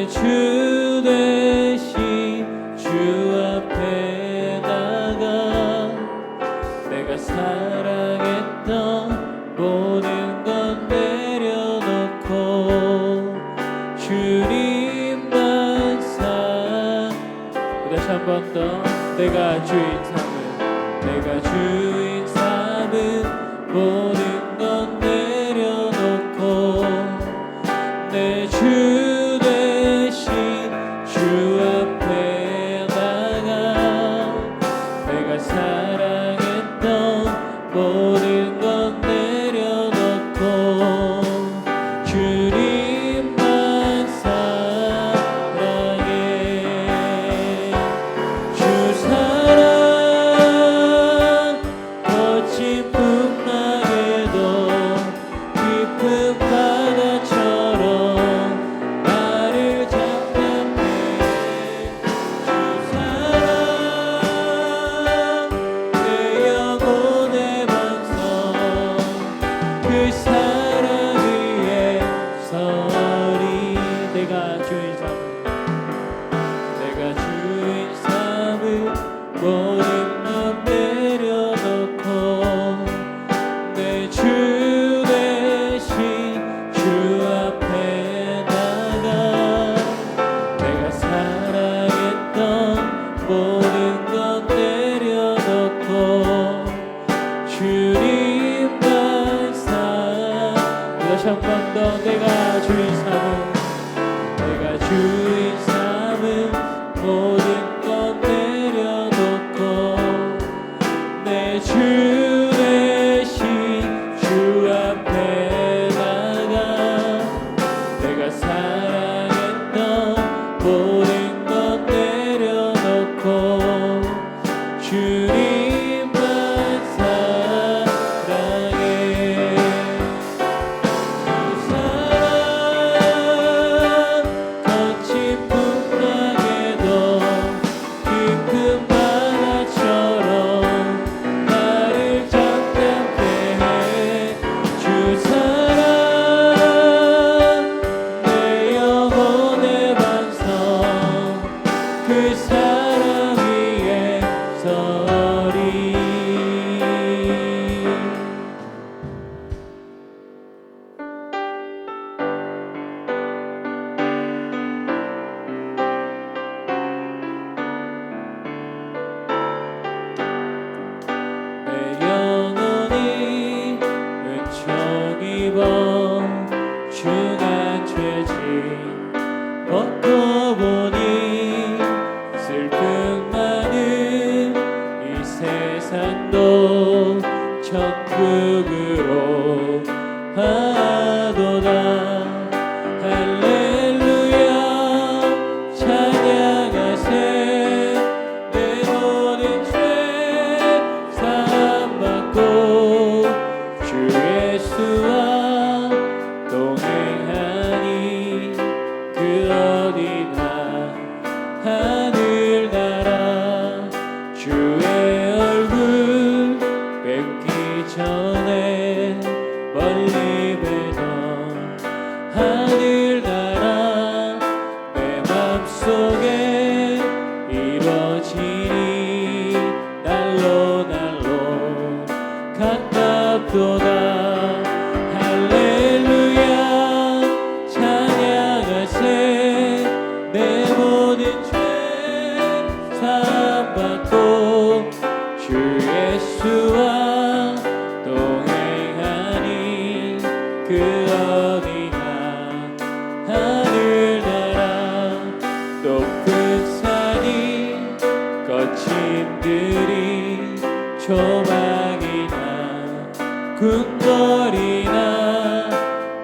주 대신 주 앞에 나가 내가 사랑했던 모든 건 내려놓고 주님만 다시 한 번 더 내가 주인 삼은 모든 건 내려놓고 내 주 대신 주 앞에 나가 내가 사랑했던 모든 건 내려놓고 주님만 사랑해. 주 사랑 거친 풍랑에도 깊은 바다처럼 나를 장담해. 주 사랑 내 영혼의 반성 그 사랑 위에 서리. 내가 주인 삼은 모든 것 내려놓고 내 주 대신 주 앞에 나가 내가 사랑했던 모든 것 내려놓고 주님만 다시 한 번 더 내가 주인 삼은 모든 것 내려놓고 내 주 대신 주 앞에 나가 내가 사랑했던 모든 것 내려놓고 주님만 사랑해. 주 사랑 거친 풍랑에도 깊은 바다처럼 나를 장담케 해. 주 사랑 내 영혼의 반성 그 사랑 위에 서리. 내 영혼이 은총 입어 중한 죄짐 벗고 보니 슬픔 많은 이 세상도 천국으로 하도다. 할렐루야 찬양하세. 내 모든 죄 사함받고 주 예수와 동행하니 그 어디나 하늘나라 주의 얼굴 뵙기 전에 멀리 뵈던 하늘나라 내 맘속에 이루어지니 날로 가깝도다. 할렐루야 찬양하세. 내 모든 죄 사함받고 주 예수와 동행하니 그 어디나 하늘나라 높은 산이 거친 들이 조망이나 궁궐이나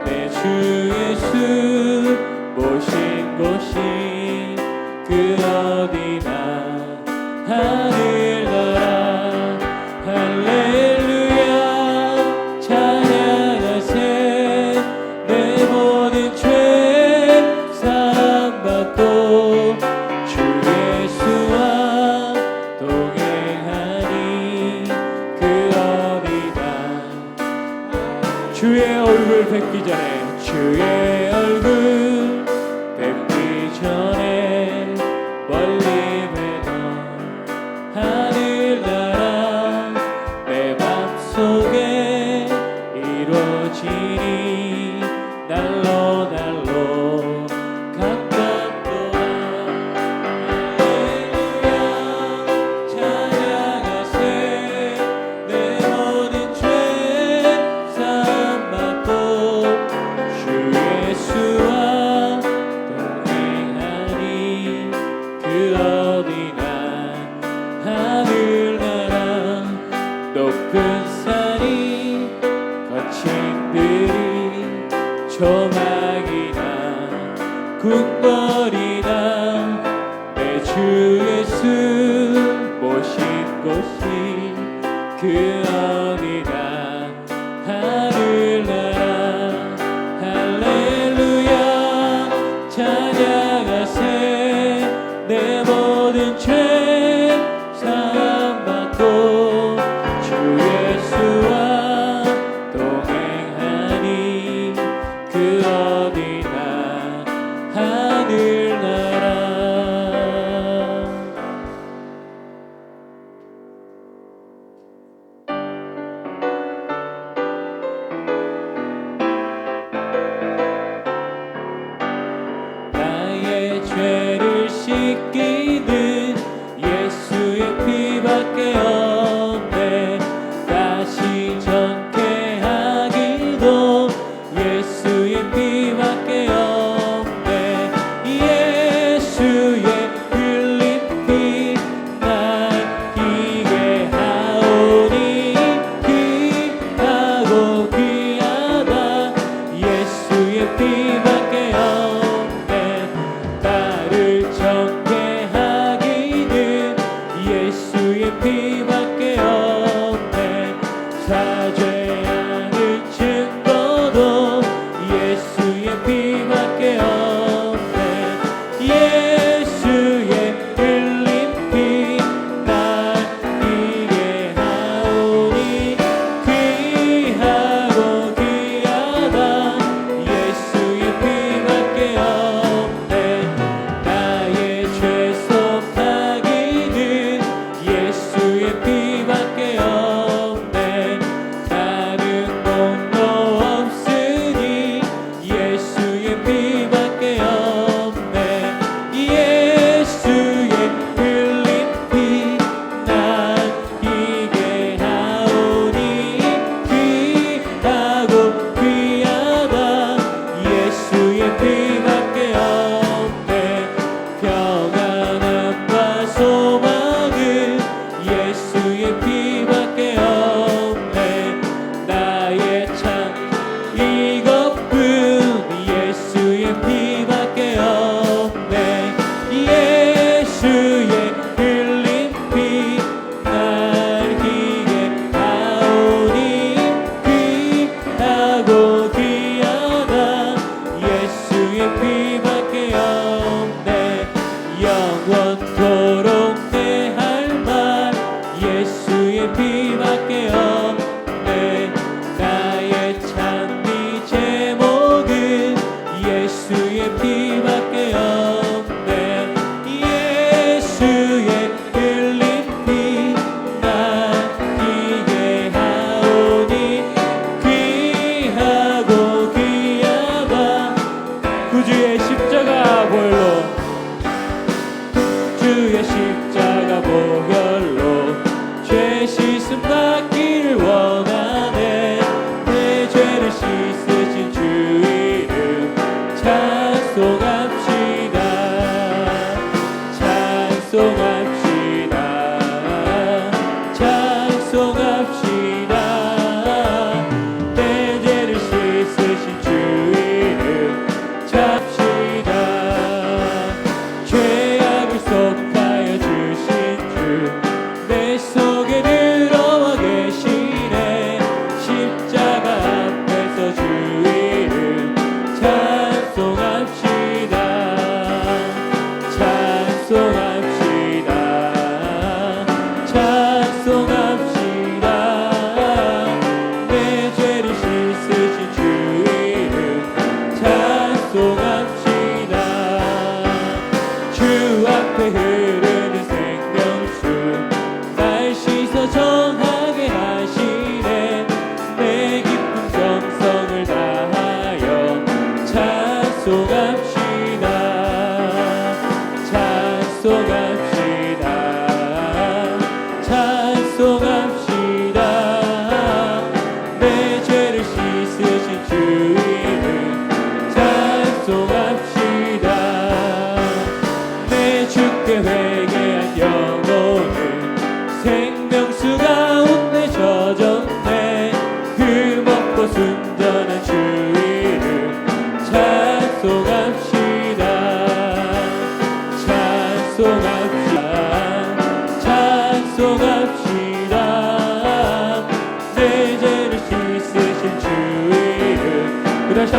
내 주 예수 모신 곳이 그 어디나 하늘나라. 할렐루야 찬양하세. 내 모든 죄 사함받고 주 예수와 동행하니 그 어디나 주의 얼굴 뵙기 전에 주의 얼굴 뵙기 날로 날로 가깝도다. 할렐루야 찬양하세. 내 모든 죄 사함받고 주 예수와 동행하니 그 어디나 하늘나라 높은 산이 거친 들이 조막이나 궁궐이나 내 주 예수 모신 곳이 그 어디나 하늘나라. 할렐루야 찬양하세. 내 모든 죄 사함받고 주 예수와 동행하니 그 어디나 하늘나라. 나의 죄를 씻기는 예수의 피밖에 없네. 다시 정케하기도 예수의 피밖에 없네. 예수의 흘린 피 날 희게 하오니 귀하고 귀하다. 예수의 피밖에 없네. 나를 정케하기는 예수의 피밖에 없네. 사죄하는 증거도 예수의 피밖에 없네. 예수의 흘린 피 날 희게 하오니 귀하고 귀하다. 예수의 피밖에 없네. 나의 죄 속하기는 예수의 피밖에 없네. 다른 공로 없으니 예수의 피밖에 없네. 예수의 흘린 피 날 희게 하오니 귀하고 귀하다. 예수의 피밖에 없네. 평안함과 소망은 예수의 피밖에 없네. 나의 참 이것뿐 예수의 피밖에 없네. 예수의 흘린 피 날 희게 하오니 귀하고 귀하다. 예수의 피밖에 없네. 영원토록 내 할 말 예수의 피밖에 없네. 나의 찬미 제목은 예수의 피밖에 없네. 예수의 흘린 피 날 희게 하오니 귀하고 귀하다. 구주의 십자가 보혈로 주의 십자가 보혈로 죄 씻음 받기를 원하네. 내 죄를 씻으신 주 이름 찬송합시다. 찬송합시다. 찬송합시다. 내 죄를 씻으신 주 이름 찬송합시다. 죄악을 속하여 주신 주 내 속에 들어와 계시네. 십자가 앞에서 주 이름 찬송합시다. 찬송합시다. 찬송합시다. 내 죄를 씻으신 주 이름 찬송합시다. 주 앞에 흐르는 생명수 날 씻어 정하게 하시네. 내 기쁨 정성을 다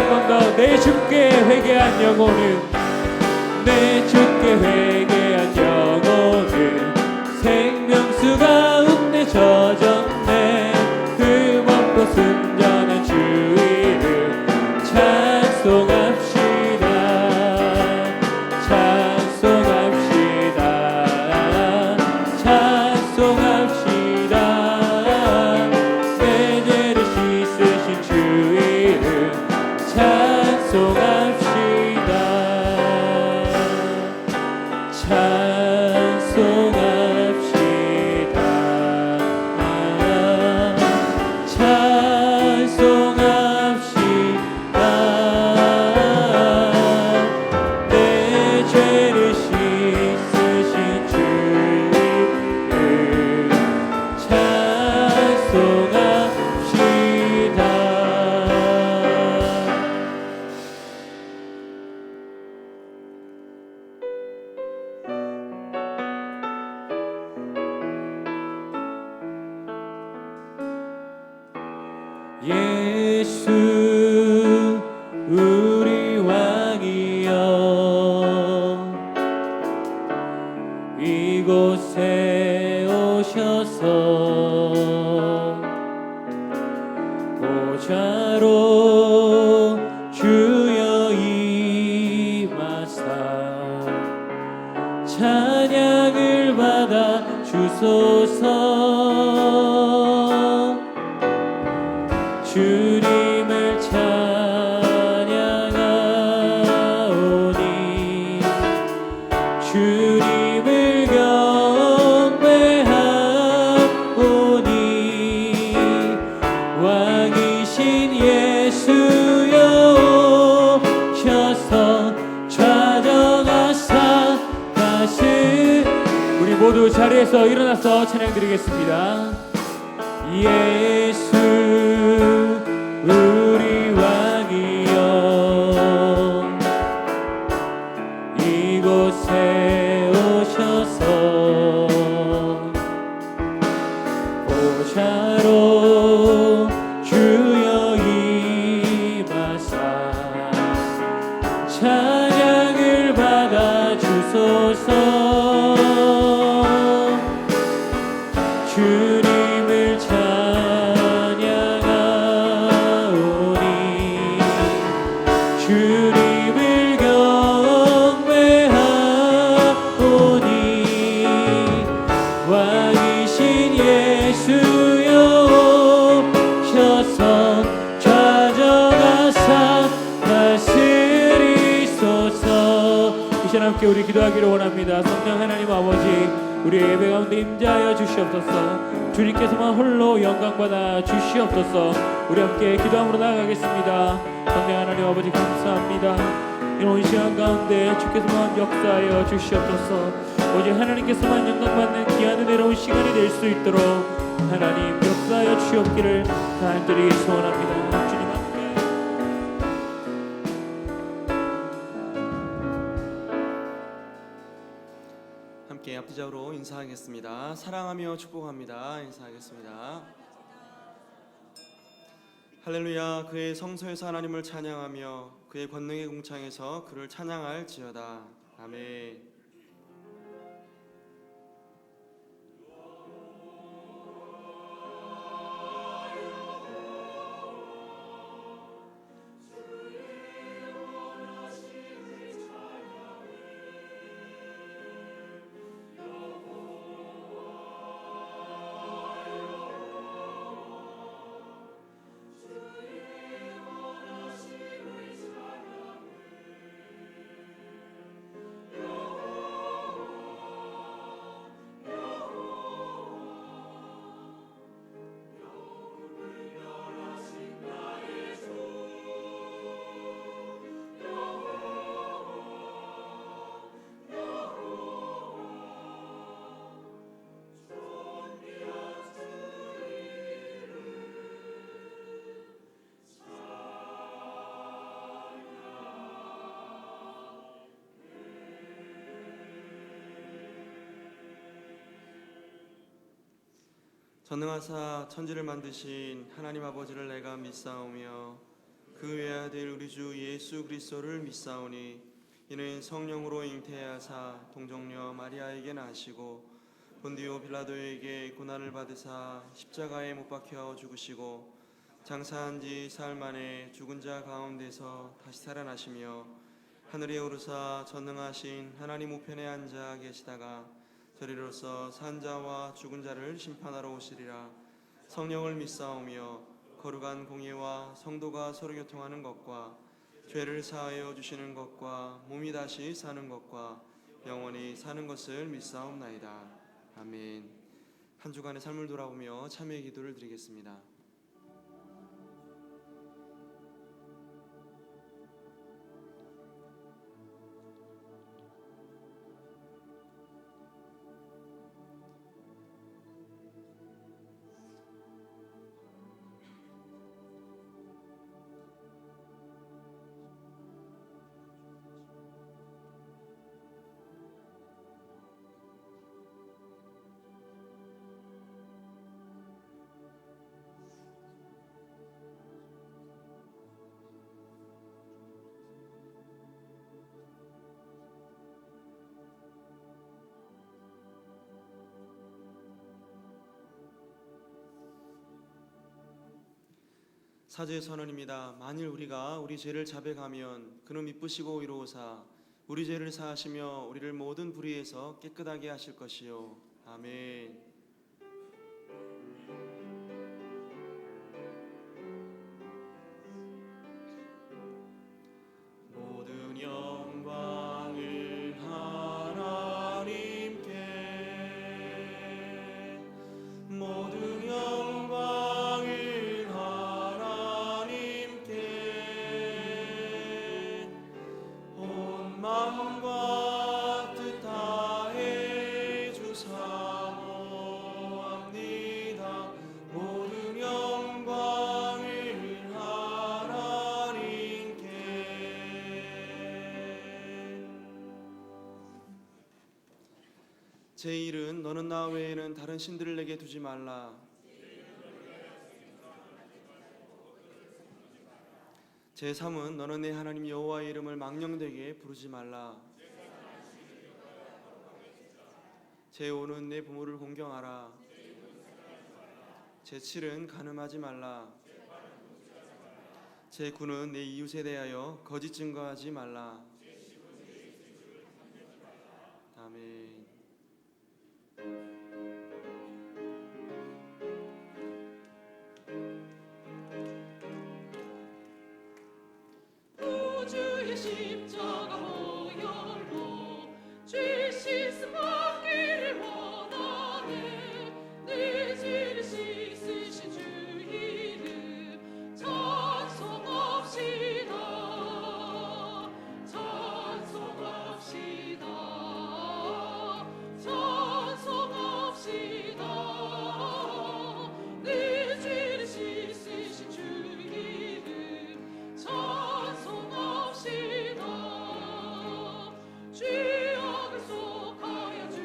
한 번 더. 내 주께 회개한 영혼은, 내 주께 회개한 영혼은 생명수 가운데 젖었네. 흠없고 순전한 주 이름 찬송합시다. 찬송합시다. 찬송합시다. 내 죄를 씻으신 주 이름 찬송합시다. 찬송합시다. 찬송합시다. 내 죄를 씻으신 주 이름 찬송합시다. 예수 우리 왕이여, 이곳에 오셔서 보좌로 주여 임하사 찬양을 받아 주소서. 주님을 찬양하오니 주님을 경배하오니 왕이신 예수여 오셔서 좌정하사 다시. 우리 모두 자리에서 일어나서 찬양드리겠습니다. 예수 우리 왕이여, 이곳에 오셔서 보좌로 주여 임하사 찬양을 받아 주소서. 주님을 찬양하오니 주님을 경배하오니 왕이신 예수여 오셔서 좌정하사 다스리소서. 이 시간 함께 우리 기도하기를 원합니다. 성령 하나님 아버지, 우리의 예배 가운데 임재하여 주시옵소서. 주님께서만 홀로 영광받아 주시옵소서. 우리 함께 기도함으로 나아가겠습니다. 성령 하나님 아버지 감사합니다. 이런 시간 가운데 주께서만 역사하여 주시옵소서. 오직 하나님께서만 영광받는 귀한 은혜로운 시간이 될 수 있도록 하나님 역사하여 주시옵기를 간절히 소원합니다. 주님 함께 함께 앞뒤적으로 인사하겠습니다. 사랑하며 축복합니다. 인사하겠습니다. 할렐루야. 그의 성소에서 하나님을 찬양하며 그의 권능의 궁창에서 그를 찬양할지어다. 아멘. 전능하사 천지를 만드신 하나님 아버지를 내가 믿사오며 그 외아들 우리 주 예수 그리스도를 믿사오니 이는 성령으로 잉태하사 동정녀 마리아에게 나시고 본디오 빌라도에게 고난을 받으사 십자가에 못 박혀 죽으시고 장사한 지 사흘 만에 죽은 자 가운데서 다시 살아나시며 하늘에 오르사 전능하신 하나님 우편에 앉아 계시다가 저리로서 산 자와 죽은 자를 심판하러 오시리라. 성령을 믿사오며 거룩한 공예와 성도가 서로 교통하는 것과 죄를 사하여 주시는 것과 몸이 다시 사는 것과 영원히 사는 것을 믿사옵나이다. 아멘. 한 주간의 삶을 돌아보며 참회의 기도를 드리겠습니다. 사죄의 선언입니다. 만일 우리가 우리 죄를 자백하면 그는 미쁘시고 의로우사 우리 죄를 사하시며 우리를 모든 불의에서 깨끗하게 하실 것이요. 아멘. 모든 영광을 하나님께 모든 영광을 하나님께 온 마음과 뜻 다해 주사모합니다. 모든 영광을 하나님께. 제1은 너는 나 외에는 다른 신들을 내게 두지 말라. 제3은 너는 내 하나님 여호와의 이름을 망령되게 부르지 말라. 제5는 내 부모를 공경하라. 제7은 간음하지 말라. 제9는 내 이웃에 대하여 거짓 증거하지 말라. 아멘. 주의 십자가 모형으로 죄 씻음 받기를 원하네. 내 죄를 씻으신 주 이름 찬송합시다. 찬송합시다. 찬송합시다. 내 죄를 씻으신 주 이름 찬송합시다. 죄악을 속하여 주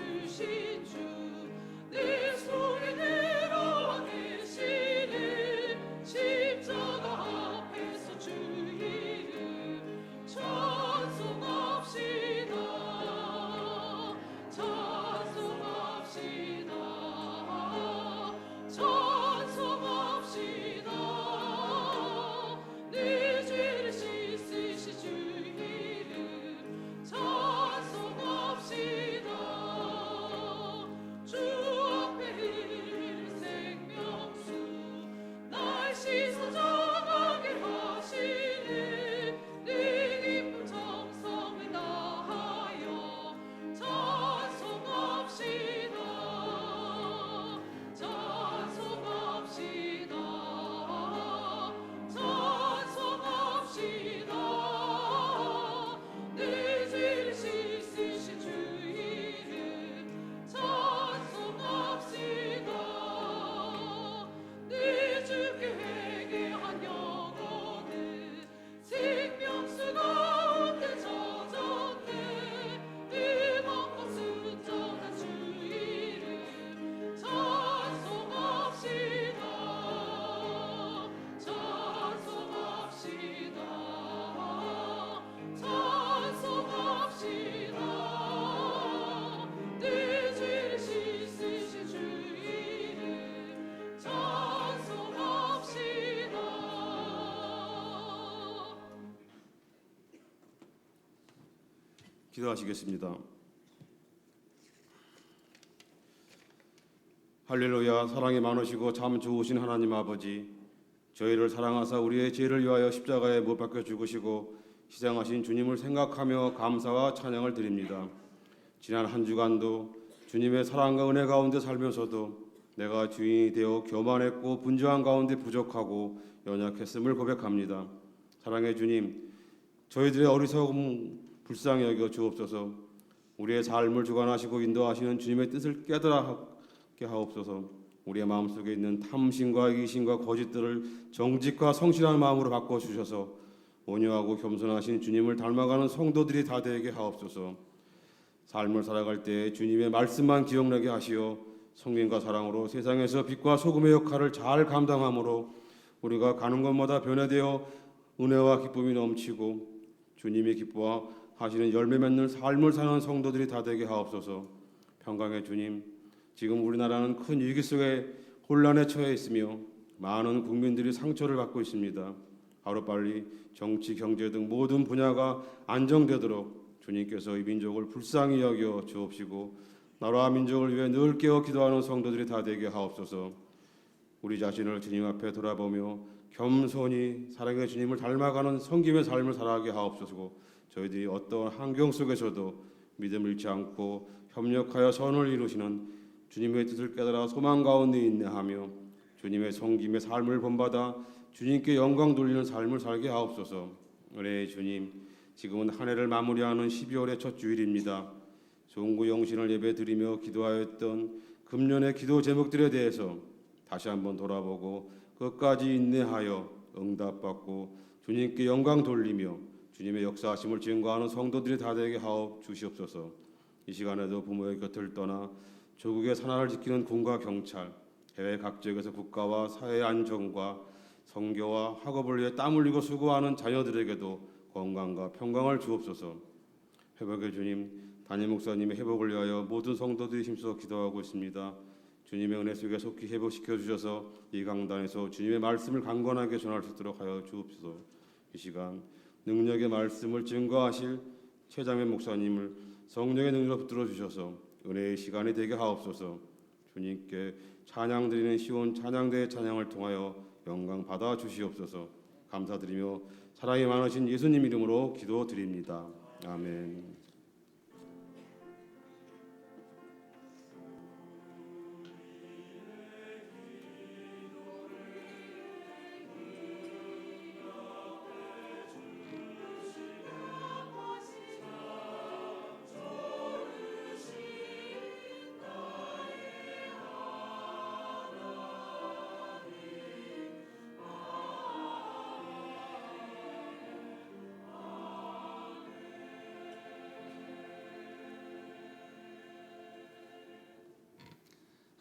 기도하시겠습니다. 할렐루야. 사랑이 많으시고 참 좋으신 하나님 아버지, 저희를 사랑하사 우리의 죄를 위하여 십자가에 못 박혀 죽으시고 희생하신 주님을 생각하며 감사와 찬양을 드립니다. 지난 한 주간도 주님의 사랑과 은혜 가운데 살면서도 내가 주인이 되어 교만했고 분주한 가운데 부족하고 연약했음을 고백합니다. 사랑의 주님, 저희들의 어리석음 불쌍히 여겨 주옵소서. 우리의 삶을 주관하시고 인도하시는 주님의 뜻을 깨달게 하옵소서. 우리의 마음속에 있는 탐심과 이기심과 거짓들을 정직과 성실한 마음으로 바꿔주셔서 온유하고 겸손하신 주님을 닮아가는 성도들이 다 되게 하옵소서. 삶을 살아갈 때 주님의 말씀만 기억나게 하시어 성령과 사랑으로 세상에서 빛과 소금의 역할을 잘 감당함으로 우리가 가는 곳마다 변화되어 은혜와 기쁨이 넘치고 주님이 기뻐하시는 열매 맺는 삶을 사는 성도들이 다 되게 하옵소서. 평강의 주님, 지금 우리나라는 큰 위기 속에 혼란에 처해 있으며 많은 국민들이 상처를 받고 있습니다. 하루빨리 정치, 경제 등 모든 분야가 안정되도록 주님께서 이 민족을 불쌍히 여겨 주옵시고 나라와 민족을 위해 늘 깨어 기도하는 성도들이 다 되게 하옵소서. 우리 자신을 주님 앞에 돌아보며 겸손히 사랑의 주님을 닮아가는 성김의 삶을 살아가게 하옵소서. 저희들이 어떤 환경 속에서도 믿음을 잃지 않고 협력하여 선을 이루시는 주님의 뜻을 깨달아 소망 가운데 인내하며 주님의 성김의 삶을 본받아 주님께 영광 돌리는 삶을 살게 하옵소서. 은혜의 주님, 지금은 한 해를 마무리하는 12월의 첫 주일입니다. 종구 영신을 예배드리며 기도하였던 금년의 기도 제목들에 대해서 다시 한번 돌아보고 끝까지 인내하여 응답받고 주님께 영광 돌리며 주님의 역사하심을 증거하는 성도들이 다 되게 하옵 주시옵소서. 이 시간에도 부모의 곁을 떠나 조국의 산하를 지키는 군과 경찰, 해외 각 지역에서 국가와 사회의 안정과 선교와 학업을 위해 땀 흘리고 수고하는 자녀들에게도 건강과 평강을 주옵소서. 회복의 주님, 담임 목사님의 회복을 위하여 모든 성도들이 힘써 기도하고 있습니다. 주님의 은혜 속에 속히 회복시켜 주셔서 이 강단에서 주님의 말씀을 강건하게 전할 수 있도록 하여 주옵소서. 이 시간 능력의 말씀을 증거하실 최장현 목사님을 성령의 능력으로 붙들어 주셔서 은혜의 시간이 되게 하옵소서. 주님께 찬양 드리는 시온 찬양대의 찬양을 통하여 영광 받아 주시옵소서. 감사드리며 사랑이 많으신 예수님 이름으로 기도드립니다. 아멘.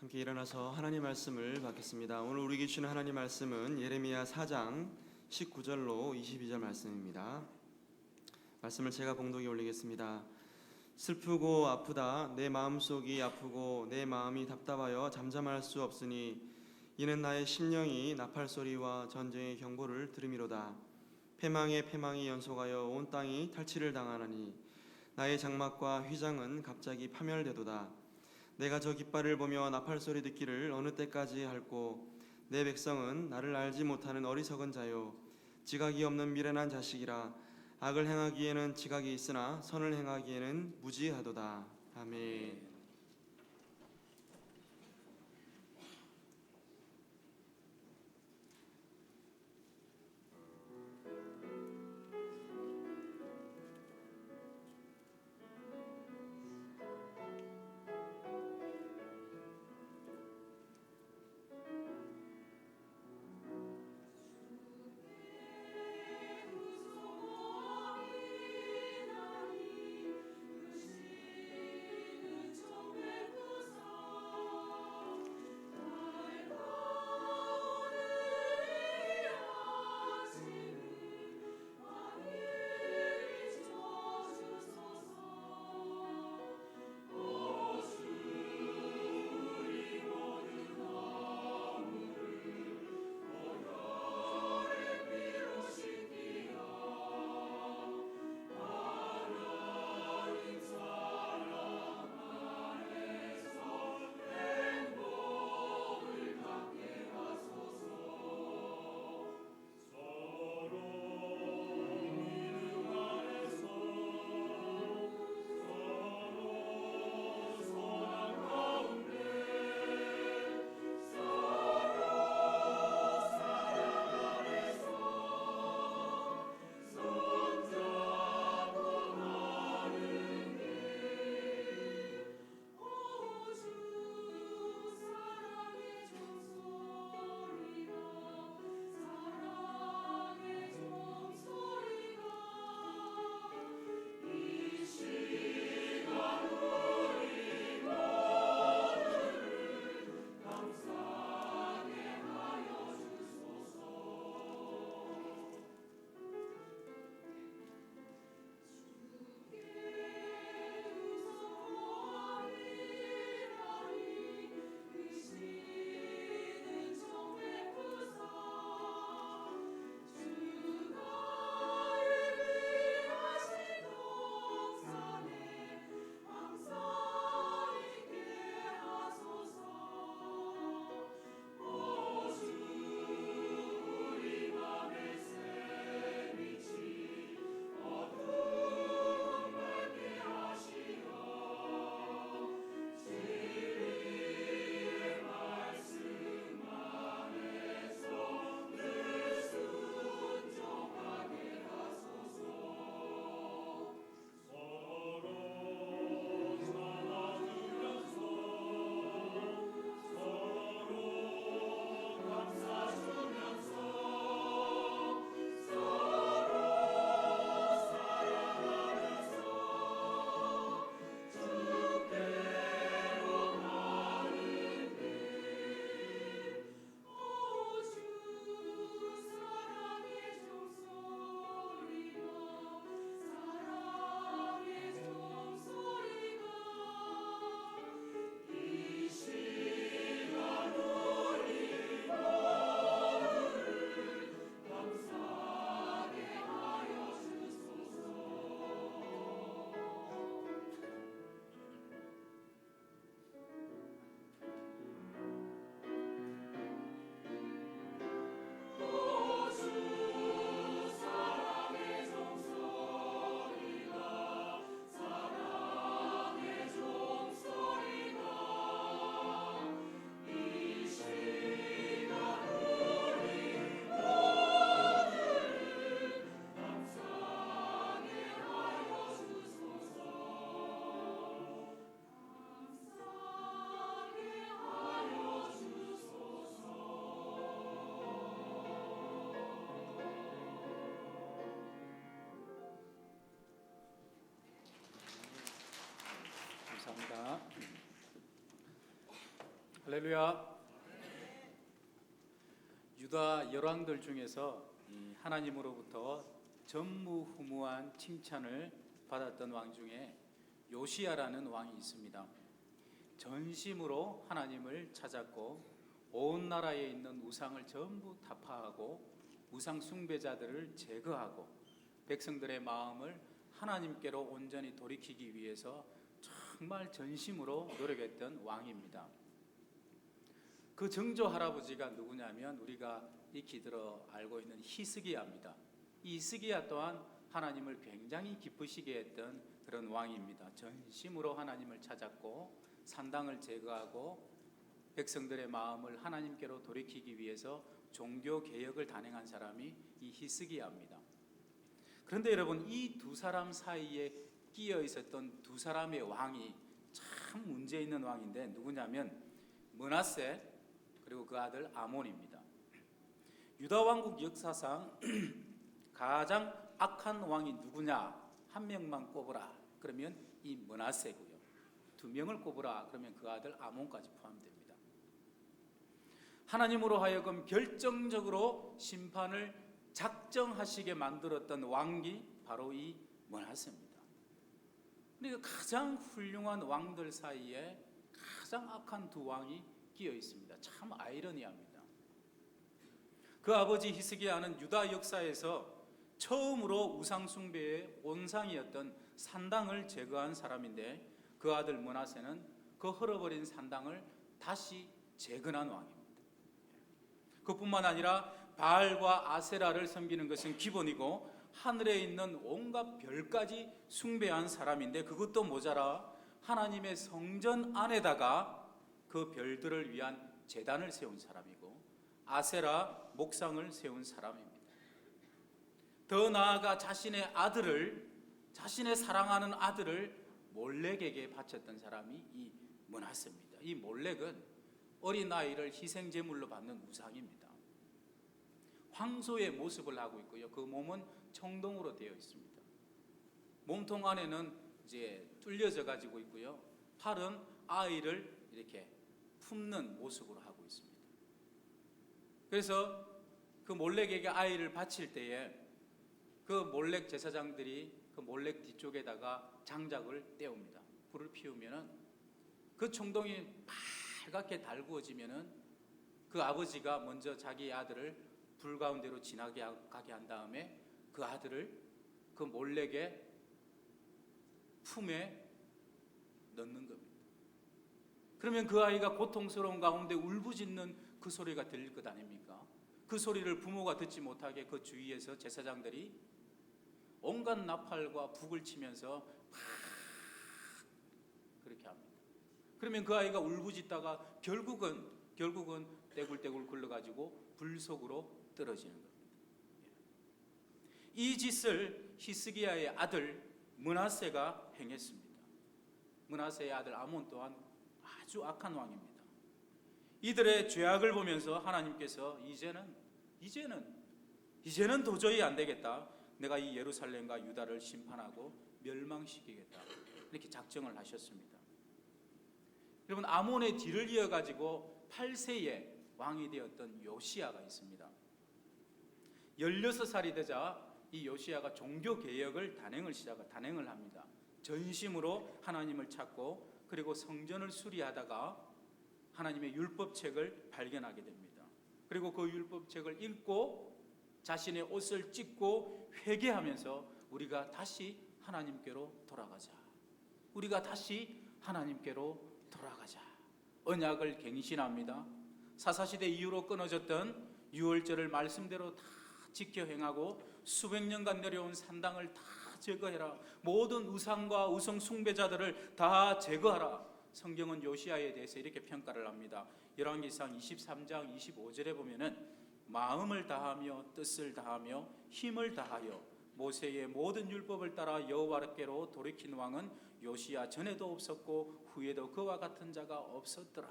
함께 일어나서 하나님 말씀을 받겠습니다. 오늘 우리에게 주시는 하나님 말씀은 예레미야 4장 19절로 22절 말씀입니다. 말씀을 제가 봉독에 올리겠습니다. 슬프고 아프다 내 마음속이 아프고 내 마음이 답답하여 잠잠할 수 없으니 이는 나의 심령이 나팔 소리와 전쟁의 경보를 들음이로다. 패망의 패망이 연속하여 온 땅이 탈취를 당하나니 나의 장막과 휘장은 갑자기 파멸되도다. 내가 저 깃발을 보며 나팔 소리 듣기를 어느 때까지 할꼬. 내 백성은 나를 알지 못하는 어리석은 자요 지각이 없는 미련한 자식이라. 악을 행하기에는 지각이 있으나 선을 행하기에는 무지하도다. 아멘. 할렐루야. 유다 열왕들 중에서 이 하나님으로부터 전무후무한 칭찬을 받았던 왕 중에 요시야라는 왕이 있습니다. 전심으로 하나님을 찾았고 온 나라에 있는 우상을 전부 타파하고 우상 숭배자들을 제거하고 백성들의 마음을 하나님께로 온전히 돌이키기 위해서 정말 전심으로 노력했던 왕입니다. 그 정조 할아버지가 누구냐면 우리가 익히 들어 알고 있는 히스기야입니다. 이 히스기야 또한 하나님을 굉장히 기쁘시게 했던 그런 왕입니다. 전심으로 하나님을 찾았고 산당을 제거하고 백성들의 마음을 하나님께로 돌이키기 위해서 종교 개혁을 단행한 사람이 이 히스기야입니다. 그런데 여러분, 이 두 사람 사이에 끼어 있었던 두 사람의 왕이 참 문제 있는 왕인데 누구냐면 므낫세 그리고 그 아들 아몬입니다. 유다 왕국 역사상 가장 악한 왕이 누구냐? 한 명만 꼽으라. 그러면 이 므낫세고요. 두 명을 꼽으라. 그러면 그 아들 아몬까지 포함됩니다. 하나님으로 하여금 결정적으로 심판을 작정하시게 만들었던 왕이 바로 이 므낫세입니다. 그러니까 가장 훌륭한 왕들 사이에 가장 악한 두 왕이 끼어 있습니다. 참 아이러니합니다. 그 아버지 히스기야는 유다 역사에서 처음으로 우상 숭배의 온상이었던 산당을 제거한 사람인데 그 아들 므낫세는 그 헐어버린 산당을 다시 재건한 왕입니다. 그뿐만 아니라 바알과 아세라를 섬기는 것은 기본이고 하늘에 있는 온갖 별까지 숭배한 사람인데 그것도 모자라 하나님의 성전 안에다가 그 별들을 위한 제단을 세운 사람이고 아세라 목상을 세운 사람입니다. 더 나아가 자신의 사랑하는 아들을 몰렉에게 바쳤던 사람이 이 므낫세입니다. 이 몰렉은 어린아이를 희생제물로 받는 우상입니다. 황소의 모습을 하고 있고요. 그 몸은 청동으로 되어 있습니다. 몸통 안에는 이제 뚫려져 가지고 있고요. 팔은 아이를 이렇게 품는 모습으로 하고 있습니다. 그래서 그 몰렉에게 아이를 바칠 때에 그 몰렉 제사장들이 그 몰렉 뒤쪽에다가 장작을 떼웁니다. 불을 피우면은 그 청동이 빨갛게 달구어지면은 그 아버지가 먼저 자기 아들을 불 가운데로 지나게 가게 한 다음에 그 아들을 그 몰렉의 품에 넣는 겁니다. 그러면 그 아이가 고통스러운 가운데 울부짖는 그 소리가 들릴 것 아닙니까? 그 소리를 부모가 듣지 못하게 그 주위에서 제사장들이 온갖 나팔과 북을 치면서 막 그렇게 합니다. 그러면 그 아이가 울부짖다가 결국은 떼굴떼굴 굴러가지고 불 속으로 떨어지는 겁니다. 이 짓을 히스기야의 아들 므낫세가 행했습니다. 므낫세의 아들 아몬 또한 아주 악한 왕입니다. 이들의 죄악을 보면서 하나님께서 이제는 도저히 안 되겠다. 내가 이 예루살렘과 유다를 심판하고 멸망시키겠다. 이렇게 작정을 하셨습니다. 여러분, 아몬의 뒤를 이어가지고 8세에 왕이 되었던 요시야가 있습니다. 16살이 되자 이 요시야가 종교 개혁을 단행을 합니다. 전심으로 하나님을 찾고 그리고 성전을 수리하다가 하나님의 율법책을 발견하게 됩니다. 그리고 그 율법책을 읽고 자신의 옷을 찢고 회개하면서 우리가 다시 하나님께로 돌아가자. 언약을 갱신합니다. 사사시대 이후로 끊어졌던 유월절을 말씀대로 다 지켜 행하고 수백 년간 내려온 산당을 다 제거해라. 모든 우상과 우상 숭배자들을 다 제거하라. 성경은 요시야에 대해서 이렇게 평가를 합니다. 열왕기상 23장 25절에 보면은 마음을 다하며 뜻을 다하며 힘을 다하여 모세의 모든 율법을 따라 여호와께로 돌이킨 왕은 요시야 전에도 없었고 후에도 그와 같은 자가 없었더라.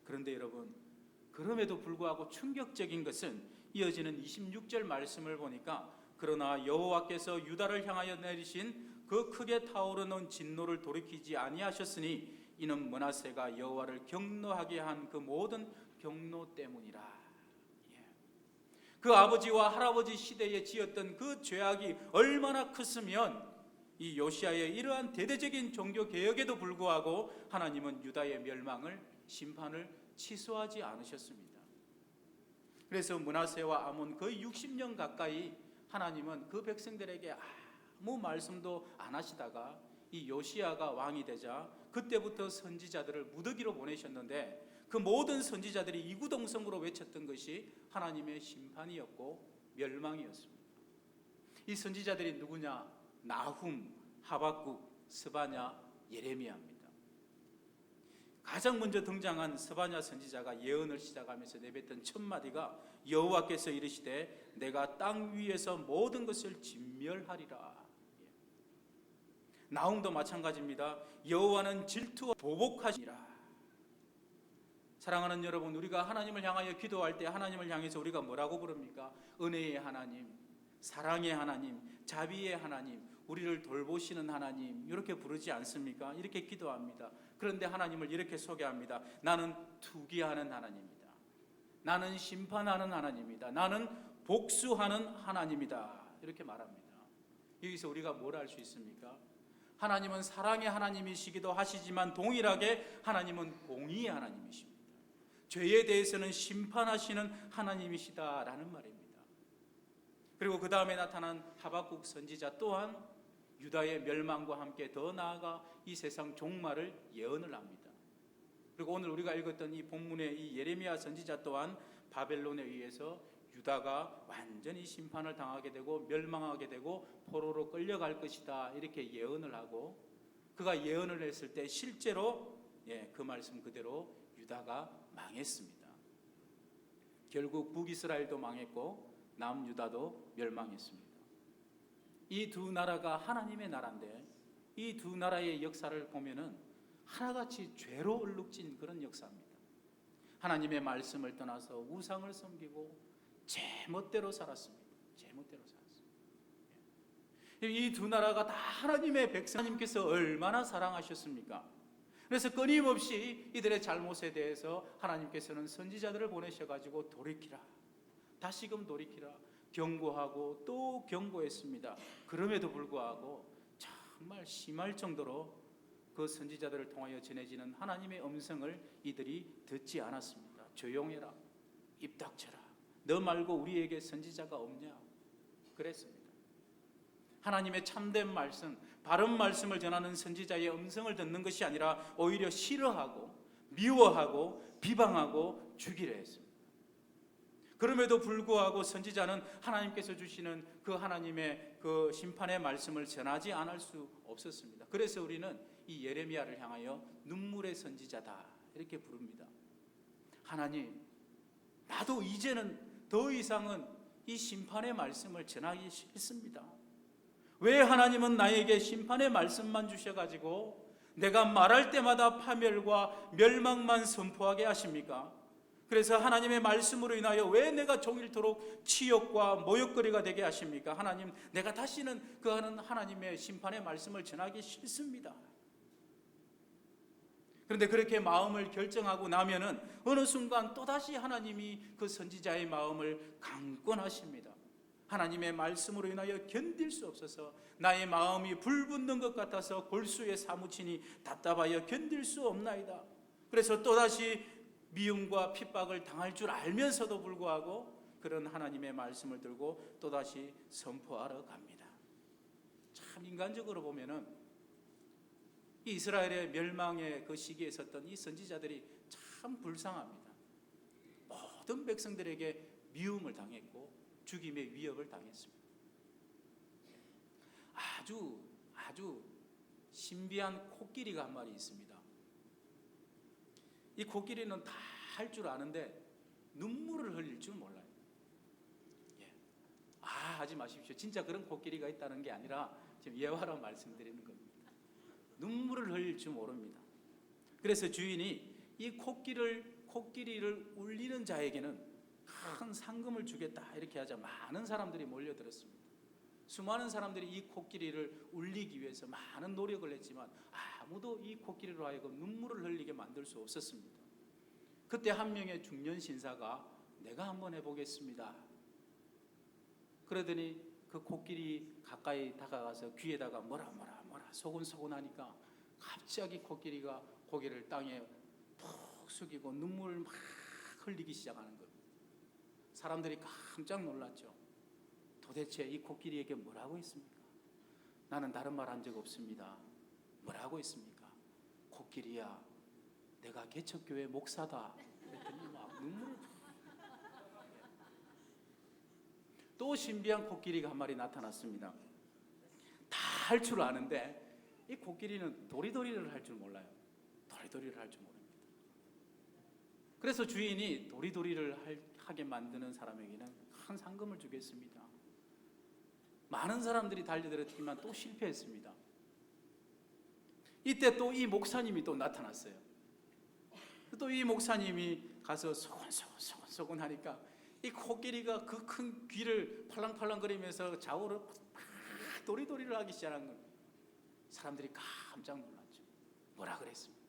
그런데 여러분, 그럼에도 불구하고 충격적인 것은 이어지는 26절 말씀을 보니까 그러나 여호와께서 유다를 향하여 내리신 그 크게 타오르는 진노를 돌이키지 아니하셨으니 이는 므낫세가 여호와를 경노하게 한 그 모든 경노 때문이라. 그 아버지와 할아버지 시대에 지었던 그 죄악이 얼마나 컸으면 이 요시아의 이러한 대대적인 종교 개혁에도 불구하고 하나님은 유다의 멸망을, 심판을 취소하지 않으셨습니다. 그래서 므낫세와 아몬 거의 60년 가까이 하나님은 그 백성들에게 아무 말씀도 안 하시다가 이 요시아가 왕이 되자 그때부터 선지자들을 무더기로 보내셨는데, 그 모든 선지자들이 이구동성으로 외쳤던 것이 하나님의 심판이었고 멸망이었습니다. 이 선지자들이 누구냐? 나훔, 하박국, 스바냐, 예레미야입니다. 가장 먼저 등장한 스바냐 선지자가 예언을 시작하면서 내뱉던 첫 마디가 여호와께서 이르시되 내가 땅 위에서 모든 것을 진멸하리라. 나훔도 마찬가지입니다. 여호와는 질투와 보복하시니라. 사랑하는 여러분, 우리가 하나님을 향하여 기도할 때 하나님을 향해서 우리가 뭐라고 부릅니까? 은혜의 하나님, 사랑의 하나님, 자비의 하나님, 우리를 돌보시는 하나님, 이렇게 부르지 않습니까? 이렇게 기도합니다. 그런데 하나님을 이렇게 소개합니다. 나는 투기하는 하나님이다. 나는 심판하는 하나님이다. 나는 복수하는 하나님이다. 이렇게 말합니다. 여기서 우리가 뭘 알 수 있습니까? 하나님은 사랑의 하나님이시기도 하시지만 동일하게 하나님은 공의의 하나님이십니다. 죄에 대해서는 심판하시는 하나님이시다라는 말입니다. 그리고 그 다음에 나타난 하박국 선지자 또한 유다의 멸망과 함께 더 나아가 이 세상 종말을 예언을 합니다. 그리고 오늘 우리가 읽었던 이 본문의 이 예레미야 선지자 또한 바벨론에 의해서 유다가 완전히 심판을 당하게 되고 멸망하게 되고 포로로 끌려갈 것이다, 이렇게 예언을 하고, 그가 예언을 했을 때 실제로 그 말씀 그대로 유다가 망했습니다. 결국 북이스라엘도 망했고 남유다도 멸망했습니다. 이 두 나라가 하나님의 나라인데 이 두 나라의 역사를 보면은 하나같이 죄로 얼룩진 그런 역사입니다. 하나님의 말씀을 떠나서 우상을 섬기고 제멋대로 살았습니다. 제멋대로 살았습니다. 이 두 나라가 다 하나님의 백성, 하나님께서 얼마나 사랑하셨습니까? 그래서 끊임없이 이들의 잘못에 대해서 하나님께서는 선지자들을 보내셔가지고 돌이키라, 다시금 돌이키라, 경고하고 또 경고했습니다. 그럼에도 불구하고 정말 심할 정도로 그 선지자들을 통하여 전해지는 하나님의 음성을 이들이 듣지 않았습니다. 조용해라, 입 닥쳐라, 너 말고 우리에게 선지자가 없냐, 그랬습니다. 하나님의 참된 말씀, 바른 말씀을 전하는 선지자의 음성을 듣는 것이 아니라 오히려 싫어하고 미워하고 비방하고 죽이려 했습니다. 그럼에도 불구하고 선지자는 하나님께서 주시는 그 하나님의 그 심판의 말씀을 전하지 않을 수 없었습니다. 그래서 우리는 이 예레미야를 향하여 눈물의 선지자다, 이렇게 부릅니다. 하나님, 나도 이제는 더 이상은 이 심판의 말씀을 전하기 싫습니다. 왜 하나님은 나에게 심판의 말씀만 주셔가지고 내가 말할 때마다 파멸과 멸망만 선포하게 하십니까? 그래서 하나님의 말씀으로 인하여 왜 내가 종일토록 치욕과 모욕거리가 되게 하십니까? 하나님, 내가 다시는 그 하나님의 심판의 말씀을 전하기 싫습니다. 그런데 그렇게 마음을 결정하고 나면은 어느 순간 또다시 하나님이 그 선지자의 마음을 강권하십니다. 하나님의 말씀으로 인하여 견딜 수 없어서 나의 마음이 불붙는 것 같아서 골수에 사무치니 답답하여 견딜 수 없나이다. 그래서 또다시 미움과 핍박을 당할 줄 알면서도 불구하고 그런 하나님의 말씀을 들고 또다시 선포하러 갑니다. 참 인간적으로 보면은 이 이스라엘의 멸망의 그 시기에 있었던 이 선지자들이 참 불쌍합니다. 모든 백성들에게 미움을 당했고 죽임의 위협을 당했습니다. 아주 신비한 코끼리가 한 마리 있습니다. 이 코끼리는 다 할 줄 아는데 눈물을 흘릴 줄 몰라요. 하지 마십시오. 진짜 그런 코끼리가 있다는 게 아니라 지금 예화로 말씀드리는 겁니다. 눈물을 흘릴 줄 모릅니다. 그래서 주인이 이 코끼리를 울리는 자에게는 큰 상금을 주겠다, 이렇게 하자 많은 사람들이 몰려들었습니다. 수많은 사람들이 이 코끼리를 울리기 위해서 많은 노력을 했지만 아무도 이 코끼리로 하여금 눈물을 흘리게 만들 수 없었습니다. 그때 한 명의 중년 신사가 내가 한번 해보겠습니다. 그러더니 그 코끼리 가까이 다가가서 귀에다가 뭐라 소곤소곤 하니까 갑자기 코끼리가 고개를 땅에 푹 숙이고 눈물을 막 흘리기 시작하는 거예요. 사람들이 깜짝 놀랐죠. 도대체 이 코끼리에게 뭐라고 했습니까? 나는 다른 말 한 적 없습니다. 뭐라고 했습니까? 코끼리야, 내가 개척교회 목사다. 그랬더니 막 눈물을 또 신비한 코끼리가 한 마리 나타났습니다. 다 할 줄 아는데 이 코끼리는 도리도리를 할 줄 몰라요. 도리도리를 할 줄 모릅니다. 그래서 주인이 도리도리를 하게 만드는 사람에게는 큰 상금을 주겠습니다. 많은 사람들이 달려들었지만 또 실패했습니다. 이때 또 이 목사님이 또 나타났어요. 또 이 목사님이 가서 소곤소곤 하니까 이 코끼리가 그 큰 귀를 팔랑팔랑거리면서 좌우로 도리도리를 하기 시작한 거예요. 사람들이 깜짝 놀랐죠. 뭐라 그랬습니까?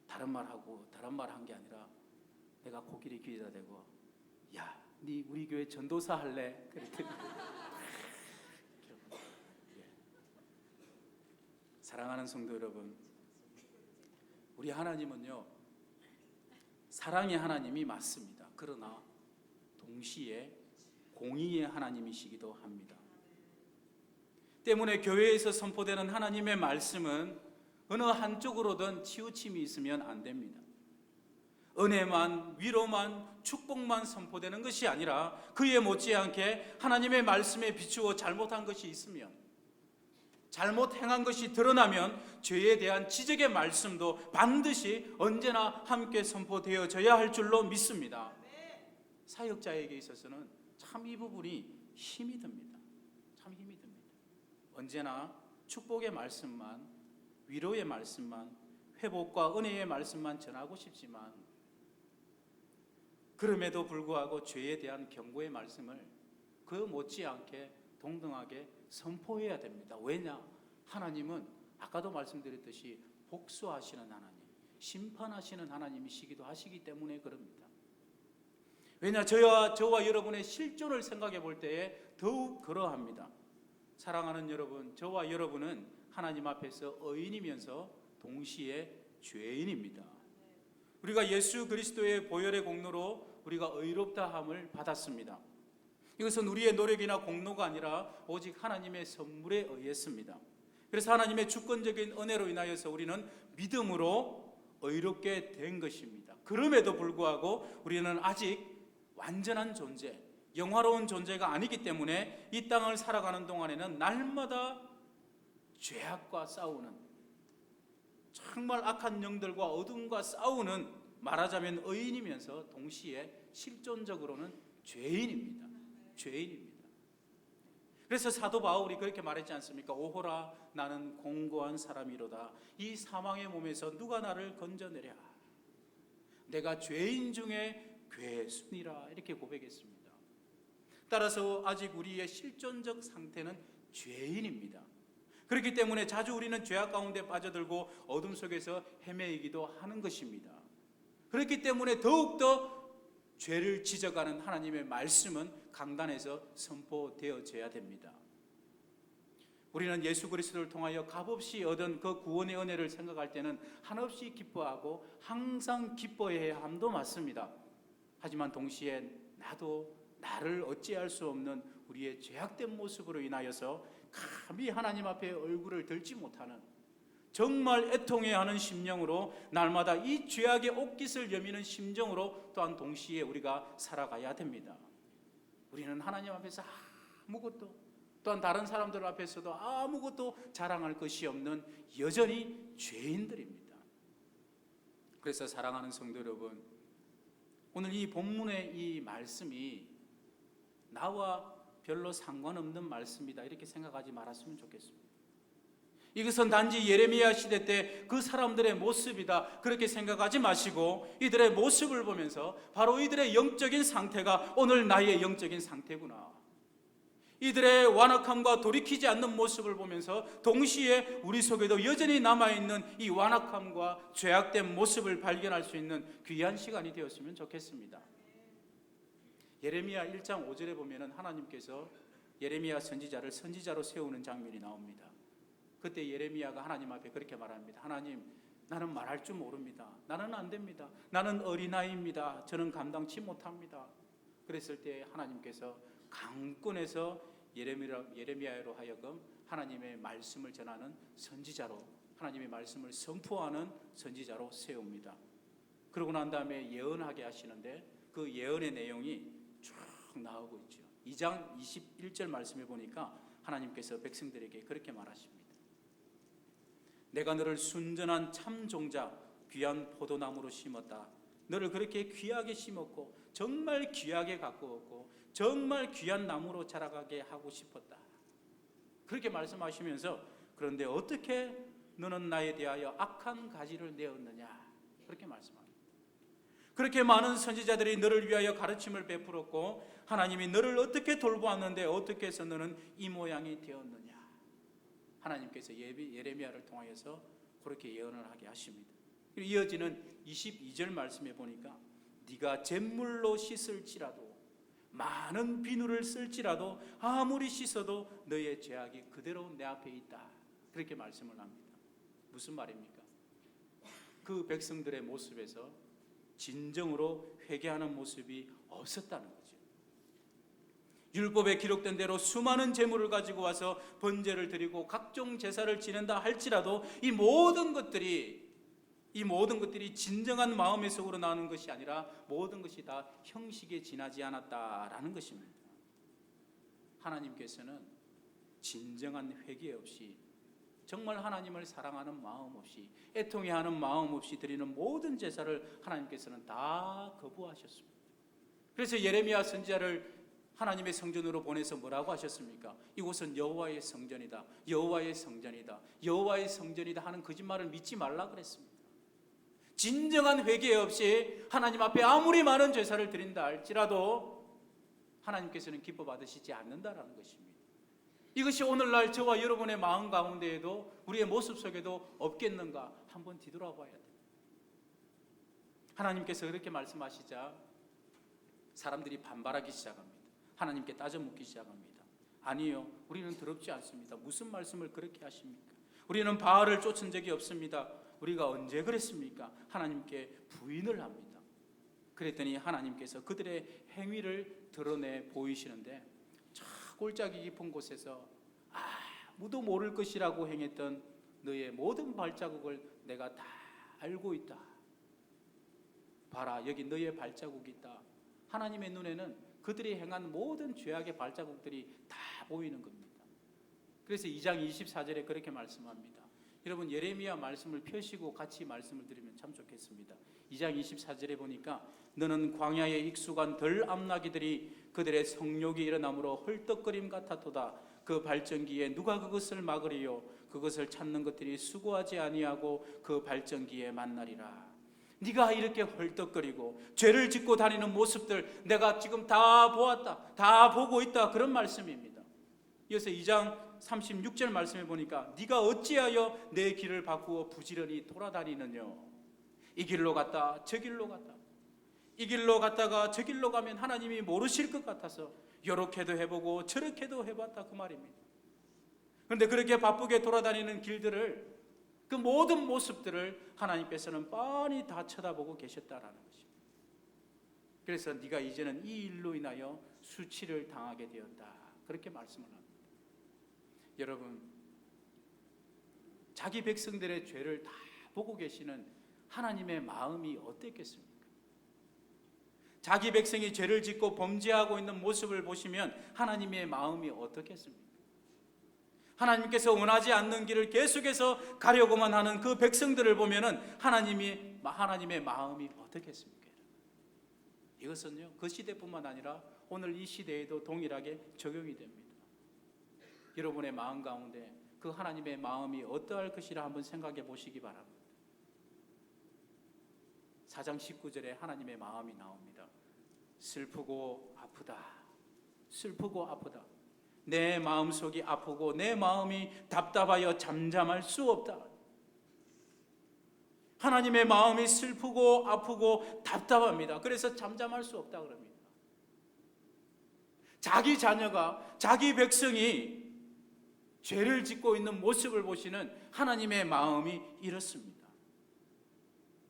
다른 말 한 게 아니라 내가 코끼리 귀에다 대고 야, 네 우리 교회 전도사 할래? 그랬더니 사랑하는 성도 여러분, 우리 하나님은요 사랑의 하나님이 맞습니다. 그러나 동시에 공의의 하나님이시기도 합니다. 때문에 교회에서 선포되는 하나님의 말씀은 어느 한쪽으로든 치우침이 있으면 안 됩니다. 은혜만, 위로만, 축복만 선포되는 것이 아니라 그에 못지않게 하나님의 말씀에 비추어 잘못한 것이 있으면, 잘못 행한 것이 드러나면 죄에 대한 지적의 말씀도 반드시 언제나 함께 선포되어져야 할 줄로 믿습니다. 사역자에게 있어서는 참 이 부분이 힘이 듭니다. 참 힘이 듭니다. 언제나 축복의 말씀만, 위로의 말씀만, 회복과 은혜의 말씀만 전하고 싶지만 그럼에도 불구하고 죄에 대한 경고의 말씀을 그 못지않게 동등하게 선포해야 됩니다. 왜냐? 하나님은 아까도 말씀드렸듯이 복수하시는 하나님, 심판하시는 하나님이시기도 하시기 때문에 그럽니다. 왜냐? 저와 여러분의 실존을 생각해 볼 때에 더욱 그러합니다. 사랑하는 여러분, 저와 여러분은 하나님 앞에서 의인이면서 동시에 죄인입니다. 우리가 예수 그리스도의 보혈의 공로로 우리가 의롭다함을 받았습니다. 이것은 우리의 노력이나 공로가 아니라 오직 하나님의 선물에 의했습니다. 그래서 하나님의 주권적인 은혜로 인하여서 우리는 믿음으로 의롭게 된 것입니다. 그럼에도 불구하고 우리는 아직 완전한 존재, 영화로운 존재가 아니기 때문에 이 땅을 살아가는 동안에는 날마다 죄악과 싸우는, 정말 악한 영들과 어둠과 싸우는, 말하자면 의인이면서 동시에 실존적으로는 죄인입니다. 그래서 사도 바울이 그렇게 말했지 않습니까? 오호라, 나는 공고한 사람이로다. 이 사망의 몸에서 누가 나를 건져내랴. 내가 죄인 중에 괴순이라, 이렇게 고백했습니다. 따라서 아직 우리의 실존적 상태는 죄인입니다. 그렇기 때문에 자주 우리는 죄악 가운데 빠져들고 어둠 속에서 헤매이기도 하는 것입니다. 그렇기 때문에 더욱더 죄를 지적하는 하나님의 말씀은 강단에서 선포되어져야 됩니다. 우리는 예수 그리스도를 통하여 값없이 얻은 그 구원의 은혜를 생각할 때는 한없이 기뻐하고 항상 기뻐해야 함도 맞습니다. 하지만 동시에 나를 어찌할 수 없는 우리의 죄악된 모습으로 인하여서 감히 하나님 앞에 얼굴을 들지 못하는, 정말 애통해야 하는 심령으로 날마다 이 죄악의 옷깃을 여미는 심정으로 또한 동시에 우리가 살아가야 됩니다. 우리는 하나님 앞에서 아무것도, 또한 다른 사람들 앞에서도 아무것도 자랑할 것이 없는 여전히 죄인들입니다. 그래서 사랑하는 성도 여러분, 오늘 이 본문의 이 말씀이 나와 별로 상관없는 말씀이다, 이렇게 생각하지 말았으면 좋겠습니다. 이것은 단지 예레미야 시대 때 그 사람들의 모습이다, 그렇게 생각하지 마시고 이들의 모습을 보면서 바로 이들의 영적인 상태가 오늘 나의 영적인 상태구나, 이들의 완악함과 돌이키지 않는 모습을 보면서 동시에 우리 속에도 여전히 남아있는 이 완악함과 죄악된 모습을 발견할 수 있는 귀한 시간이 되었으면 좋겠습니다. 예레미야 1장 5절에 보면은 하나님께서 예레미야 선지자를 선지자로 세우는 장면이 나옵니다. 그때 예레미야가 하나님 앞에 그렇게 말합니다. 하나님, 나는 말할 줄 모릅니다. 나는 안 됩니다. 나는 어린아이입니다. 저는 감당치 못합니다. 그랬을 때 하나님께서 강권에서 예레미야로 하여금 하나님의 말씀을 전하는 선지자로, 하나님의 말씀을 선포하는 선지자로 세웁니다. 그러고 난 다음에 예언하게 하시는데 그 예언의 내용이 쭉 나오고 있죠. 2장 21절 말씀에 보니까 하나님께서 백성들에게 그렇게 말하십니다. 내가 너를 순전한 참 종자 귀한 포도나무로 심었다. 너를 그렇게 귀하게 심었고 정말 귀하게 가꾸었고 정말 귀한 나무로 자라가게 하고 싶었다. 그렇게 말씀하시면서 그런데 어떻게 너는 나에 대하여 악한 가지를 내었느냐, 그렇게 말씀합니다. 그렇게 많은 선지자들이 너를 위하여 가르침을 베풀었고 하나님이 너를 어떻게 돌보았는데 어떻게 해서 너는 이 모양이 되었느냐, 하나님께서 예레미야를 통하여서 그렇게 예언을 하게 하십니다. 이어지는 22절 말씀에 보니까 네가 잿물로 씻을지라도 많은 비누를 쓸지라도 아무리 씻어도 너의 죄악이 그대로 내 앞에 있다, 그렇게 말씀을 합니다. 무슨 말입니까? 그 백성들의 모습에서 진정으로 회개하는 모습이 없었다는 거죠. 율법에 기록된 대로 수많은 제물을 가지고 와서 번제를 드리고 각종 제사를 지낸다 할지라도 이 모든 것들이 진정한 마음의 속으로 나오는 것이 아니라 모든 것이 다 형식에 지나지 않았다라는 것입니다. 하나님께서는 진정한 회개 없이, 정말 하나님을 사랑하는 마음 없이, 애통해하는 마음 없이 드리는 모든 제사를 하나님께서는 다 거부하셨습니다. 그래서 예레미야 선지자를 하나님의 성전으로 보내서 뭐라고 하셨습니까? 이곳은 여호와의 성전이다, 여호와의 성전이다, 여호와의 성전이다 하는 거짓말을 믿지 말라 그랬습니다. 진정한 회개 없이 하나님 앞에 아무리 많은 제사를 드린다 할지라도 하나님께서는 기뻐 받으시지 않는다라는 것입니다. 이것이 오늘날 저와 여러분의 마음 가운데에도 우리의 모습 속에도 없겠는가 한번 뒤돌아봐야 돼요. 하나님께서 그렇게 말씀하시자 사람들이 반발하기 시작합니다. 하나님께 따져 묻기 시작합니다. 아니요, 우리는 더럽지 않습니다. 무슨 말씀을 그렇게 하십니까? 우리는 바알을 쫓은 적이 없습니다. 우리가 언제 그랬습니까? 하나님께 부인을 합니다. 그랬더니 하나님께서 그들의 행위를 드러내 보이시는데 저 골짜기 깊은 곳에서 아무도 모를 것이라고 행했던 너의 모든 발자국을 내가 다 알고 있다. 봐라, 여기 너의 발자국이 있다. 하나님의 눈에는 그들이 행한 모든 죄악의 발자국들이 다 보이는 겁니다. 그래서 2장 24절에 그렇게 말씀합니다. 여러분 예레미야 말씀을 펴시고 같이 말씀을 드리면 참 좋겠습니다. 2장 24절에 보니까 너는 광야에 익숙한 덜 암나기들이 그들의 성욕이 일어나므로 헐떡거림 같았도다. 그 발전기에 누가 그것을 막으리요? 그것을 찾는 것들이 수고하지 아니하고 그 발전기에 만나리라. 네가 이렇게 헐떡거리고 죄를 짓고 다니는 모습들 내가 지금 다 보았다, 다 보고 있다, 그런 말씀입니다. 이어서 2장 36절 말씀해 보니까 네가 어찌하여 내 길을 바꾸어 부지런히 돌아다니느냐. 이 길로 갔다 저 길로 갔다, 이 길로 갔다가 저 길로 가면 하나님이 모르실 것 같아서 이렇게도 해보고 저렇게도 해봤다, 그 말입니다. 그런데 그렇게 바쁘게 돌아다니는 길들을, 그 모든 모습들을 하나님께서는 뻔히 다 쳐다보고 계셨다라는 것입니다. 그래서 네가 이제는 이 일로 인하여 수치를 당하게 되었다, 그렇게 말씀을 합니다. 여러분, 자기 백성들의 죄를 다 보고 계시는 하나님의 마음이 어땠겠습니까? 자기 백성이 죄를 짓고 범죄하고 있는 모습을 보시면 하나님의 마음이 어떻겠습니까? 하나님께서 원하지 않는 길을 계속해서 가려고만 하는 그 백성들을 보면은 하나님의 마음이 어떻겠습니까? 이것은요, 그 시대뿐만 아니라 오늘 이 시대에도 동일하게 적용이 됩니다. 여러분의 마음 가운데 그 하나님의 마음이 어떠할 것이라 한번 생각해 보시기 바랍니다. 4장 19절에 하나님의 마음이 나옵니다. 슬프고 아프다, 슬프고 아프다. 내 마음속이 아프고 내 마음이 답답하여 잠잠할 수 없다. 하나님의 마음이 슬프고 아프고 답답합니다. 그래서 잠잠할 수 없다 그럽니다. 자기 자녀가, 자기 백성이 죄를 짓고 있는 모습을 보시는 하나님의 마음이 이렇습니다.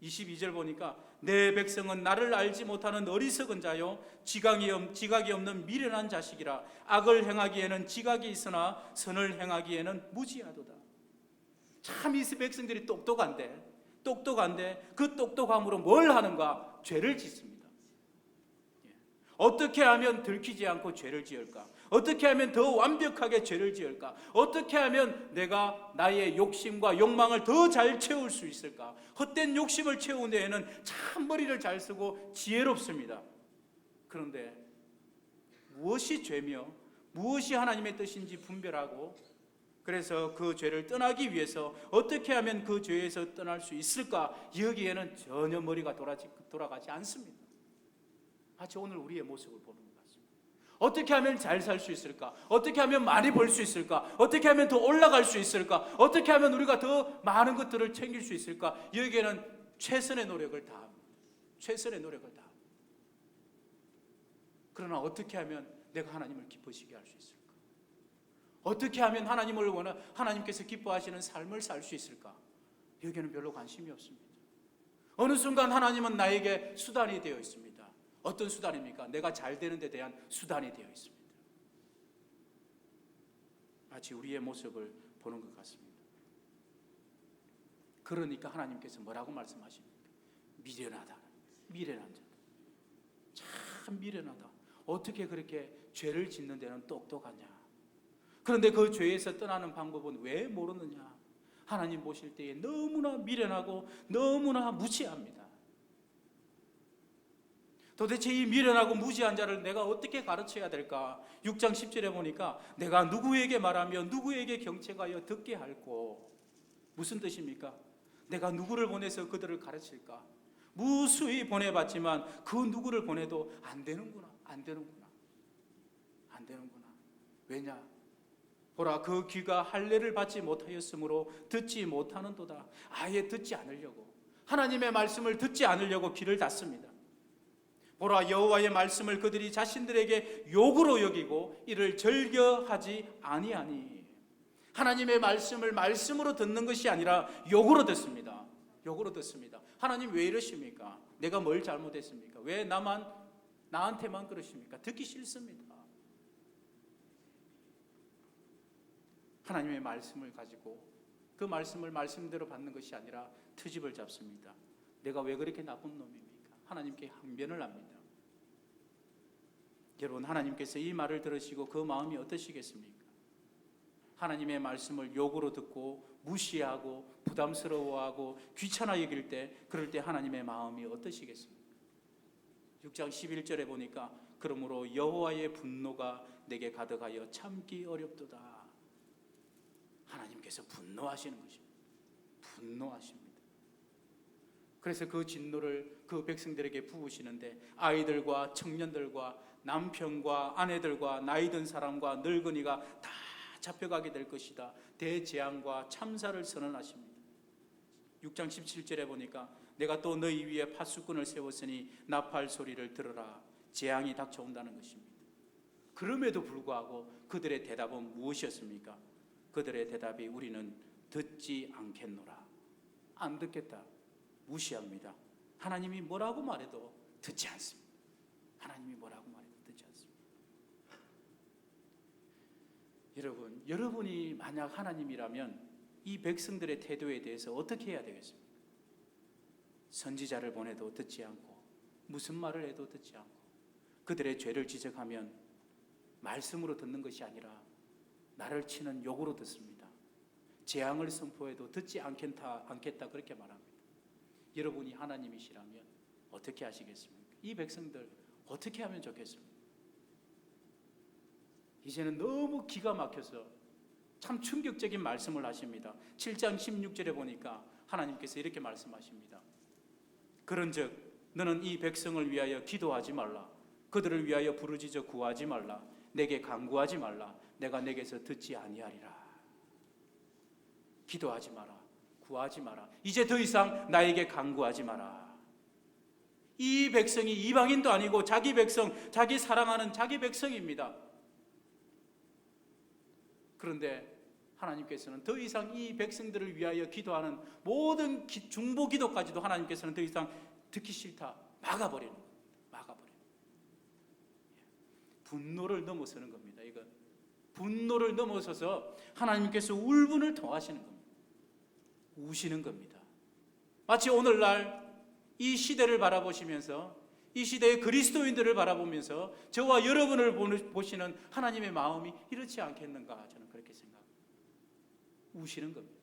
22절 보니까 내 백성은 나를 알지 못하는 어리석은 자요 지각이 없는 미련한 자식이라. 악을 행하기에는 지각이 있으나 선을 행하기에는 무지하도다. 참 이 백성들이 똑똑한데 그 똑똑함으로 뭘 하는가? 죄를 짓습니다. 어떻게 하면 들키지 않고 죄를 지을까? 어떻게 하면 더 완벽하게 죄를 지을까? 어떻게 하면 내가 나의 욕심과 욕망을 더 잘 채울 수 있을까? 헛된 욕심을 채우는 데에는 참 머리를 잘 쓰고 지혜롭습니다. 그런데 무엇이 죄며 무엇이 하나님의 뜻인지 분별하고, 그래서 그 죄를 떠나기 위해서 어떻게 하면 그 죄에서 떠날 수 있을까? 여기에는 전혀 머리가 돌아가지 않습니다. 마치 오늘 우리의 모습을 보는 것 같습니다. 어떻게 하면 잘 살 수 있을까? 어떻게 하면 많이 벌 수 있을까? 어떻게 하면 더 올라갈 수 있을까? 어떻게 하면 우리가 더 많은 것들을 챙길 수 있을까? 여기에는 최선의 노력을 다합니다. 최선의 노력을 다합니다. 그러나 어떻게 하면 내가 하나님을 기쁘시게 할 수 있을까? 어떻게 하면 하나님께서 기뻐하시는 삶을 살 수 있을까? 여기에는 별로 관심이 없습니다. 어느 순간 하나님은 나에게 수단이 되어 있습니다. 어떤 수단입니까? 내가 잘 되는 데 대한 수단이 되어 있습니다. 마치 우리의 모습을 보는 것 같습니다. 그러니까 하나님께서 뭐라고 말씀하십니까? 미련하다. 미련한 자다. 참 미련하다. 어떻게 그렇게 죄를 짓는 데는 똑똑하냐? 그런데 그 죄에서 떠나는 방법은 왜 모르느냐? 하나님 보실 때에 너무나 미련하고 너무나 무지합니다. 도대체 이 미련하고 무지한 자를 내가 어떻게 가르쳐야 될까? 6장 10절에 보니까 내가 누구에게 말하며 누구에게 경책하여 듣게 할꼬. 무슨 뜻입니까? 내가 누구를 보내서 그들을 가르칠까? 무수히 보내봤지만 그 누구를 보내도 안 되는구나. 왜냐? 보라, 그 귀가 할례를 받지 못하였으므로 듣지 못하는도다. 아예 듣지 않으려고, 하나님의 말씀을 듣지 않으려고 귀를 닫습니다. 보라, 여호와의 말씀을 그들이 자신들에게 욕으로 여기고 이를 즐겨하지 아니하니. 하나님의 말씀을 말씀으로 듣는 것이 아니라 욕으로 듣습니다. 욕으로 듣습니다. 하나님 왜 이러십니까? 내가 뭘 잘못했습니까? 왜 나한테만 그러십니까? 듣기 싫습니다. 하나님의 말씀을 가지고 그 말씀을 말씀대로 받는 것이 아니라 트집을 잡습니다. 내가 왜 그렇게 나쁜 놈입니까? 하나님께 항변을 합니다. 여러분, 하나님께서 이 말을 들으시고 그 마음이 어떠시겠습니까? 하나님의 말씀을 욕으로 듣고 무시하고 부담스러워하고 귀찮아 여길 때, 그럴 때 하나님의 마음이 어떠시겠습니까? 6장 11절에 보니까 그러므로 여호와의 분노가 내게 가득하여 참기 어렵도다. 하나님께서 분노하시는 것입니다. 분노하십니다. 그래서 그 진노를 그 백성들에게 부으시는데 아이들과 청년들과 남편과 아내들과 나이 든 사람과 늙은이가 다 잡혀가게 될 것이다. 대재앙과 참사를 선언하십니다. 6장 17절에 보니까 내가 또 너희 위에 파수꾼을 세웠으니 나팔 소리를 들으라. 재앙이 닥쳐온다는 것입니다. 그럼에도 불구하고 그들의 대답은 무엇이었습니까? 그들의 대답이 우리는 듣지 않겠노라. 안 듣겠다. 무시합니다. 하나님이 뭐라고 말해도 듣지 않습니다. 하나님이 뭐라고 말해도 듣지 않습니다. 여러분이 만약 하나님이라면 이 백성들의 태도에 대해서 어떻게 해야 되겠습니까? 선지자를 보내도 듣지 않고 무슨 말을 해도 듣지 않고 그들의 죄를 지적하면 말씀으로 듣는 것이 아니라 나를 치는 욕으로 듣습니다. 재앙을 선포해도 듣지 않겠다 그렇게 말합니다. 여러분이 하나님이시라면 어떻게 하시겠습니까? 이 백성들 어떻게 하면 좋겠습니까? 이제는 너무 기가 막혀서 참 충격적인 말씀을 하십니다. 7장 16절에 보니까 하나님께서 이렇게 말씀하십니다. 그런즉 너는 이 백성을 위하여 기도하지 말라. 그들을 위하여 부르짖어 구하지 말라. 내게 간구하지 말라. 내가 내게서 듣지 아니하리라. 기도하지 마라. 구하지 마라. 이제 더 이상 나에게 간구하지 마라. 이 백성이 이방인도 아니고 자기 백성, 자기 사랑하는 자기 백성입니다. 그런데 하나님께서는 더 이상 이 백성들을 위하여 기도하는 모든 중보 기도까지도 하나님께서는 더 이상 듣기 싫다. 막아버리는 겁니다. 막아버리는. 분노를 넘어서는 겁니다. 이건 분노를 넘어서서 하나님께서 울분을 통하시는 겁니다. 우시는 겁니다. 마치 오늘날 이 시대를 바라보시면서 이 시대의 그리스도인들을 바라보면서 저와 여러분을 보시는 하나님의 마음이 이렇지 않겠는가 저는 그렇게 생각합니다. 우시는 겁니다.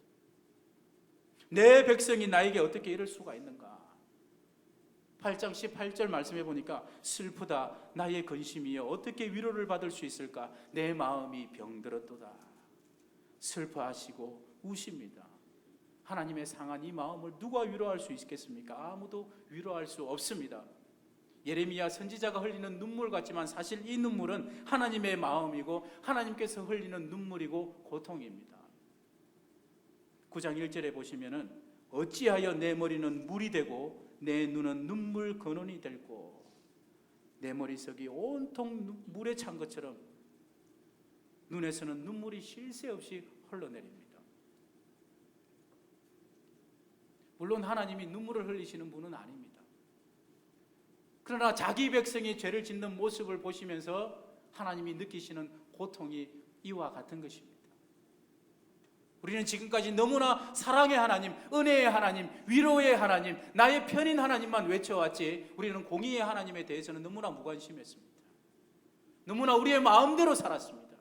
내 백성이 나에게 어떻게 이럴 수가 있는가. 8장 18절 말씀해 보니까 슬프다 나의 근심이여 어떻게 위로를 받을 수 있을까. 내 마음이 병들었도다. 슬퍼하시고 우십니다. 하나님의 상한 이 마음을 누가 위로할 수 있겠습니까? 아무도 위로할 수 없습니다. 예레미야 선지자가 흘리는 눈물 같지만 사실 이 눈물은 하나님의 마음이고 하나님께서 흘리는 눈물이고 고통입니다. 9장 1절에 보시면은 어찌하여 내 머리는 물이 되고 내 눈은 눈물 근원이 되고 내 머릿속이 온통 물에 찬 것처럼 눈에서는 눈물이 쉴 새 없이 흘러내립니다. 물론 하나님이 눈물을 흘리시는 분은 아닙니다. 그러나 자기 백성이 죄를 짓는 모습을 보시면서 하나님이 느끼시는 고통이 이와 같은 것입니다. 우리는 지금까지 너무나 사랑의 하나님, 은혜의 하나님, 위로의 하나님, 나의 편인 하나님만 외쳐왔지 우리는 공의의 하나님에 대해서는 너무나 무관심했습니다. 너무나 우리의 마음대로 살았습니다.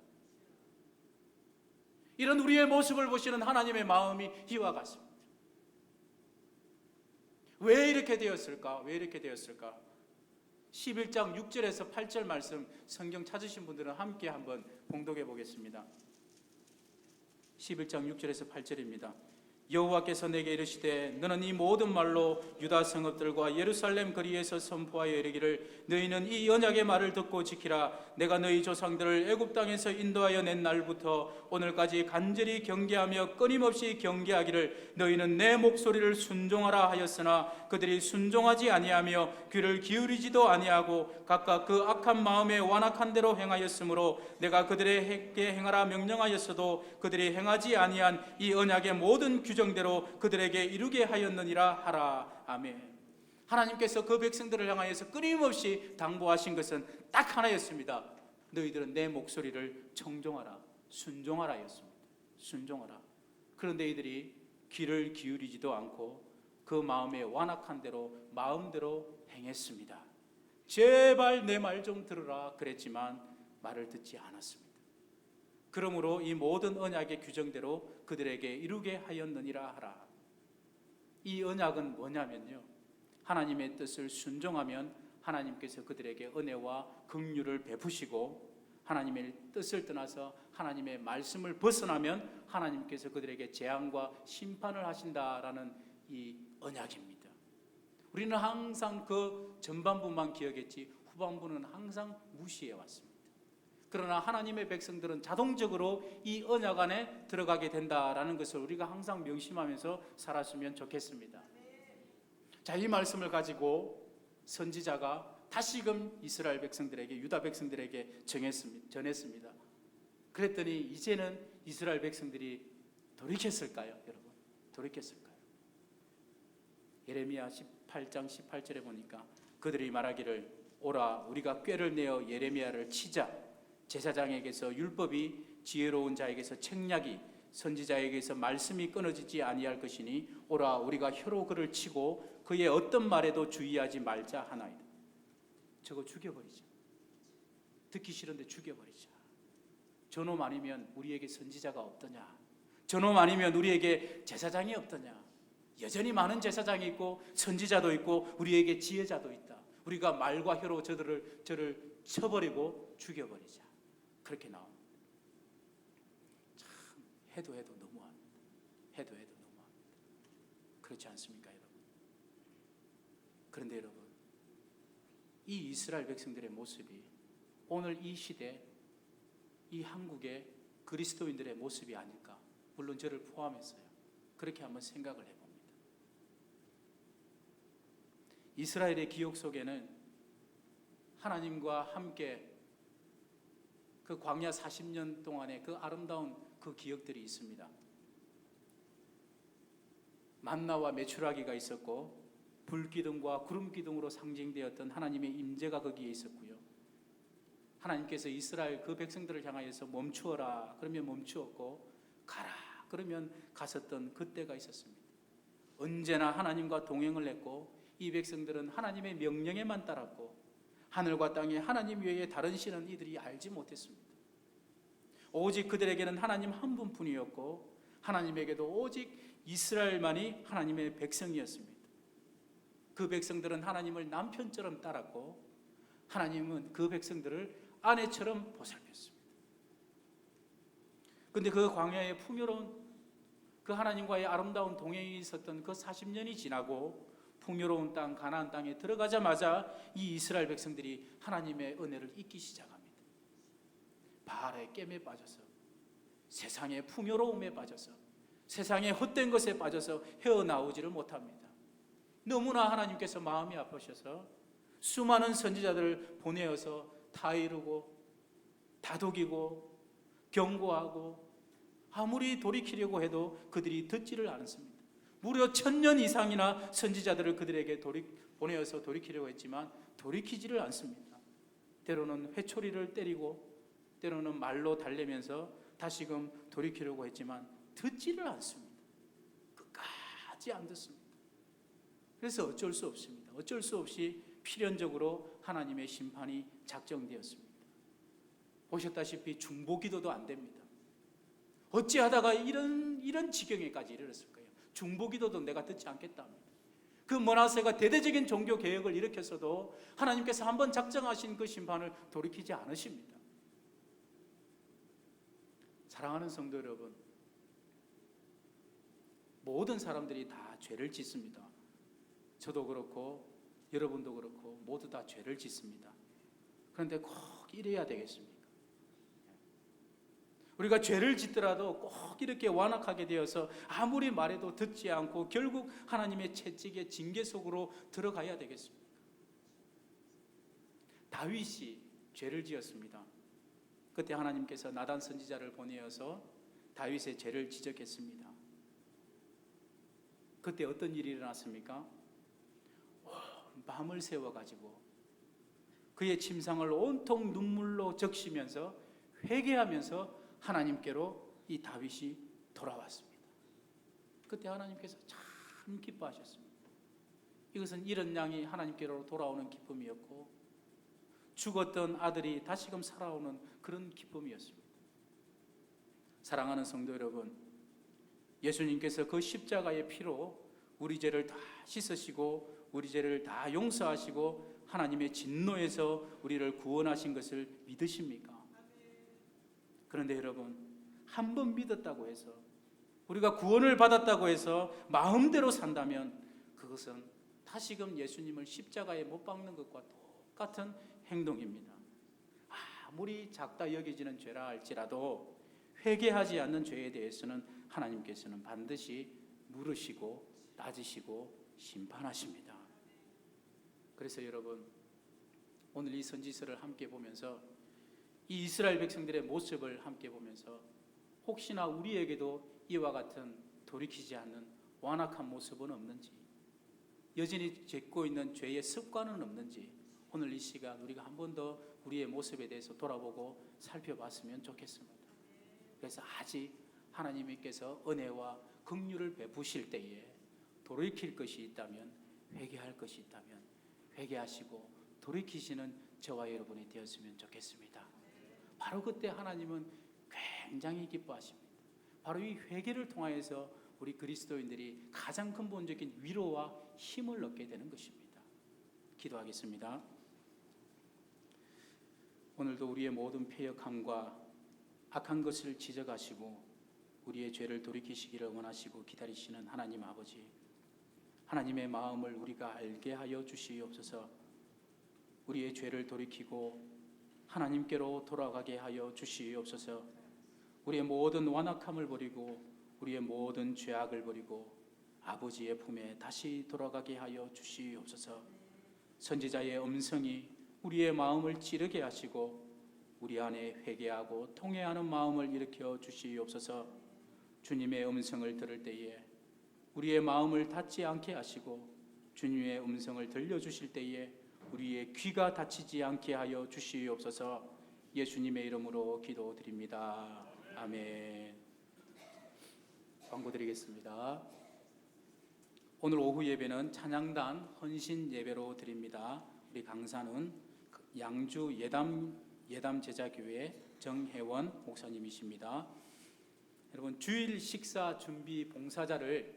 이런 우리의 모습을 보시는 하나님의 마음이 이와 같습니다. 왜 이렇게 되었을까? 왜 이렇게 되었을까? 11장 6절에서 8절 말씀 성경 찾으신 분들은 함께 한번 봉독해 보겠습니다. 11장 6절에서 8절입니다. 여호와께서 내게 이르시되 너는 이 모든 말로 유다 성읍들과 예루살렘 거리에서 선포하여 이르기를 너희는 이 언약의 말을 듣고 지키라. 내가 너희 조상들을 애굽 땅에서 인도하여 낸 날부터 오늘까지 간절히 경계하며 끊임없이 경계하기를 너희는 내 목소리를 순종하라 하였으나 그들이 순종하지 아니하며 귀를 기울이지도 아니하고 각각 그 악한 마음에 완악한 대로 행하였으므로 내가 그들에게 행하라 명령하였어도 그들이 행하지 아니한 이 언약의 모든 규정대로 그들에게 이루게 하였느니라 하라. 아멘. 하나님께서 그 백성들을 향하여서 끊임없이 당부하신 것은 딱 하나였습니다. 너희들은 내 목소리를 청종하라, 순종하라 였습니다. 순종하라. 그런데 이들이 귀를 기울이지도 않고 그 마음에 완악한 대로 마음대로 행했습니다. 제발 내 말 좀 들으라 그랬지만 말을 듣지 않았습니다. 그러므로 이 모든 언약의 규정대로 그들에게 이루게 하였느니라 하라. 이 언약은 뭐냐면요, 하나님의 뜻을 순종하면 하나님께서 그들에게 은혜와 긍휼을 베푸시고 하나님의 뜻을 떠나서 하나님의 말씀을 벗어나면 하나님께서 그들에게 재앙과 심판을 하신다라는 이 언약입니다. 우리는 항상 그 전반부만 기억했지 후반부는 항상 무시해 왔습니다. 그러나 하나님의 백성들은 자동적으로 이 언약 안에 들어가게 된다라는 것을 우리가 항상 명심하면서 살았으면 좋겠습니다. 자, 이 말씀을 가지고 선지자가 다시금 이스라엘 백성들에게, 유다 백성들에게 전했습니다. 그랬더니 이제는 이스라엘 백성들이 돌이켰을까요, 여러분? 돌이켰을까요? 예레미야 18장 18절에 보니까 그들이 말하기를 오라 우리가 꾀를 내어 예레미야를 치자. 제사장에게서 율법이 지혜로운 자에게서 책략이 선지자에게서 말씀이 끊어지지 아니할 것이니 오라 우리가 혀로 그를 치고 그의 어떤 말에도 주의하지 말자 하나이다. 저거 죽여버리자. 듣기 싫은데 죽여버리자. 저놈 아니면 우리에게 선지자가 없더냐. 저놈 아니면 우리에게 제사장이 없더냐. 여전히 많은 제사장이 있고 선지자도 있고 우리에게 지혜자도 있다. 우리가 말과 혀로 저를 쳐버리고 죽여버리자. 그렇게 나옵니다. 참 해도 너무합니다. 해도 너무합니다. 그렇지 않습니까, 여러분? 그런데 여러분, 이 이스라엘 백성들의 모습이 오늘 이 시대 이 한국의 그리스도인들의 모습이 아닐까. 물론 저를 포함해서요. 그렇게 한번 생각을 해봅니다. 이스라엘의 기억 속에는 하나님과 함께 그 광야 40년 동안의 그 아름다운 그 기억들이 있습니다. 만나와 메추라기가 있었고 불기둥과 구름기둥으로 상징되었던 하나님의 임재가 거기에 있었고요. 하나님께서 이스라엘 그 백성들을 향하여서 멈추어라 그러면 멈추었고 가라 그러면 갔었던 그때가 있었습니다. 언제나 하나님과 동행을 했고 이 백성들은 하나님의 명령에만 따랐고 하늘과 땅에 하나님 외에 다른 신은 이들이 알지 못했습니다. 오직 그들에게는 하나님 한 분뿐이었고 하나님에게도 오직 이스라엘만이 하나님의 백성이었습니다. 그 백성들은 하나님을 남편처럼 따랐고 하나님은 그 백성들을 아내처럼 보살폈습니다. 그런데 그 광야의 풍요로운 그 하나님과의 아름다운 동행이 있었던 그 40년이 지나고 풍요로운 땅 가나안 땅에 들어가자마자 이 이스라엘 백성들이 하나님의 은혜를 잊기 시작합니다. 바알의 깸에 빠져서 세상의 풍요로움에 빠져서 세상의 헛된 것에 빠져서 헤어나오지를 못합니다. 너무나 하나님께서 마음이 아프셔서 수많은 선지자들을 보내어서 다 이루고 다독이고 경고하고 아무리 돌이키려고 해도 그들이 듣지를 않습니다. 무려 1000년 이상이나 선지자들을 그들에게 보내어서 돌이키려고 했지만 돌이키지를 않습니다. 때로는 회초리를 때리고 때로는 말로 달래면서 다시금 돌이키려고 했지만 듣지를 않습니다. 끝까지 안 듣습니다. 그래서 어쩔 수 없습니다. 어쩔 수 없이 필연적으로 하나님의 심판이 작정되었습니다. 보셨다시피 중보기도도 안 됩니다. 어찌하다가 이런 지경에까지 이르렀을 거예요. 중보기도도 내가 듣지 않겠다 합니다. 그 므낫세가 대대적인 종교 개혁을 일으켰어도 하나님께서 한번 작정하신 그 심판을 돌이키지 않으십니다. 사랑하는 성도 여러분, 모든 사람들이 다 죄를 짓습니다. 저도 그렇고 여러분도 그렇고 모두 다 죄를 짓습니다. 그런데 꼭 이래야 되겠습니까? 우리가 죄를 짓더라도 꼭 이렇게 완악하게 되어서 아무리 말해도 듣지 않고 결국 하나님의 채찍의 징계 속으로 들어가야 되겠습니까? 다윗이 죄를 지었습니다. 그때 하나님께서 나단 선지자를 보내어서 다윗의 죄를 지적했습니다. 그때 어떤 일이 일어났습니까? 밤을 새워가지고 그의 침상을 온통 눈물로 적시면서 회개하면서 하나님께로 이 다윗이 돌아왔습니다. 그때 하나님께서 참 기뻐하셨습니다. 이것은 이런 양이 하나님께로 돌아오는 기쁨이었고 죽었던 아들이 다시금 살아오는 그런 기쁨이었습니다. 사랑하는 성도 여러분, 예수님께서 그 십자가의 피로 우리 죄를 다 씻으시고 우리 죄를 다 용서하시고 하나님의 진노에서 우리를 구원하신 것을 믿으십니까? 그런데 여러분, 한 번 믿었다고 해서 우리가 구원을 받았다고 해서 마음대로 산다면 그것은 다시금 예수님을 십자가에 못 박는 것과 똑같은 행동입니다. 아무리 작다 여겨지는 죄라 할지라도 회개하지 않는 죄에 대해서는 하나님께서는 반드시 물으시고 따지시고 심판하십니다. 그래서 여러분, 오늘 이 선지서를 함께 보면서 이 이스라엘 백성들의 모습을 함께 보면서 혹시나 우리에게도 이와 같은 돌이키지 않는 완악한 모습은 없는지, 여전히 짓고 있는 죄의 습관은 없는지 오늘 이 시간 우리가 한 번 더 우리의 모습에 대해서 돌아보고 살펴봤으면 좋겠습니다. 그래서 아직 하나님께서 은혜와 긍휼을 베푸실 때에 돌이킬 것이 있다면, 회개할 것이 있다면 회개하시고 돌이키시는 저와 여러분이 되었으면 좋겠습니다. 바로 그때 하나님은 굉장히 기뻐하십니다. 바로 이 회개를 통하여서 우리 그리스도인들이 가장 근본적인 위로와 힘을 얻게 되는 것입니다. 기도하겠습니다. 오늘도 우리의 모든 패역함과 악한 것을 지적하시고 우리의 죄를 돌이키시기를 원하시고 기다리시는 하나님 아버지, 하나님의 마음을 우리가 알게 하여 주시옵소서. 우리의 죄를 돌이키고 하나님께로 돌아가게 하여 주시옵소서. 우리의 모든 완악함을 버리고 우리의 모든 죄악을 버리고 아버지의 품에 다시 돌아가게 하여 주시옵소서. 선지자의 음성이 우리의 마음을 찌르게 하시고 우리 안에 회개하고 통회하는 마음을 일으켜 주시옵소서. 주님의 음성을 들을 때에 우리의 마음을 닫지 않게 하시고 주님의 음성을 들려주실 때에 우리의 귀가 닫히지 않게 하여 주시옵소서. 예수님의 이름으로 기도드립니다. 아멘. 광고드리겠습니다. 오늘 오후 예배는 찬양단 헌신 예배로 드립니다. 우리 강사는 양주 예담 제자교회 정혜원 목사님이십니다. 여러분, 주일 식사 준비 봉사자를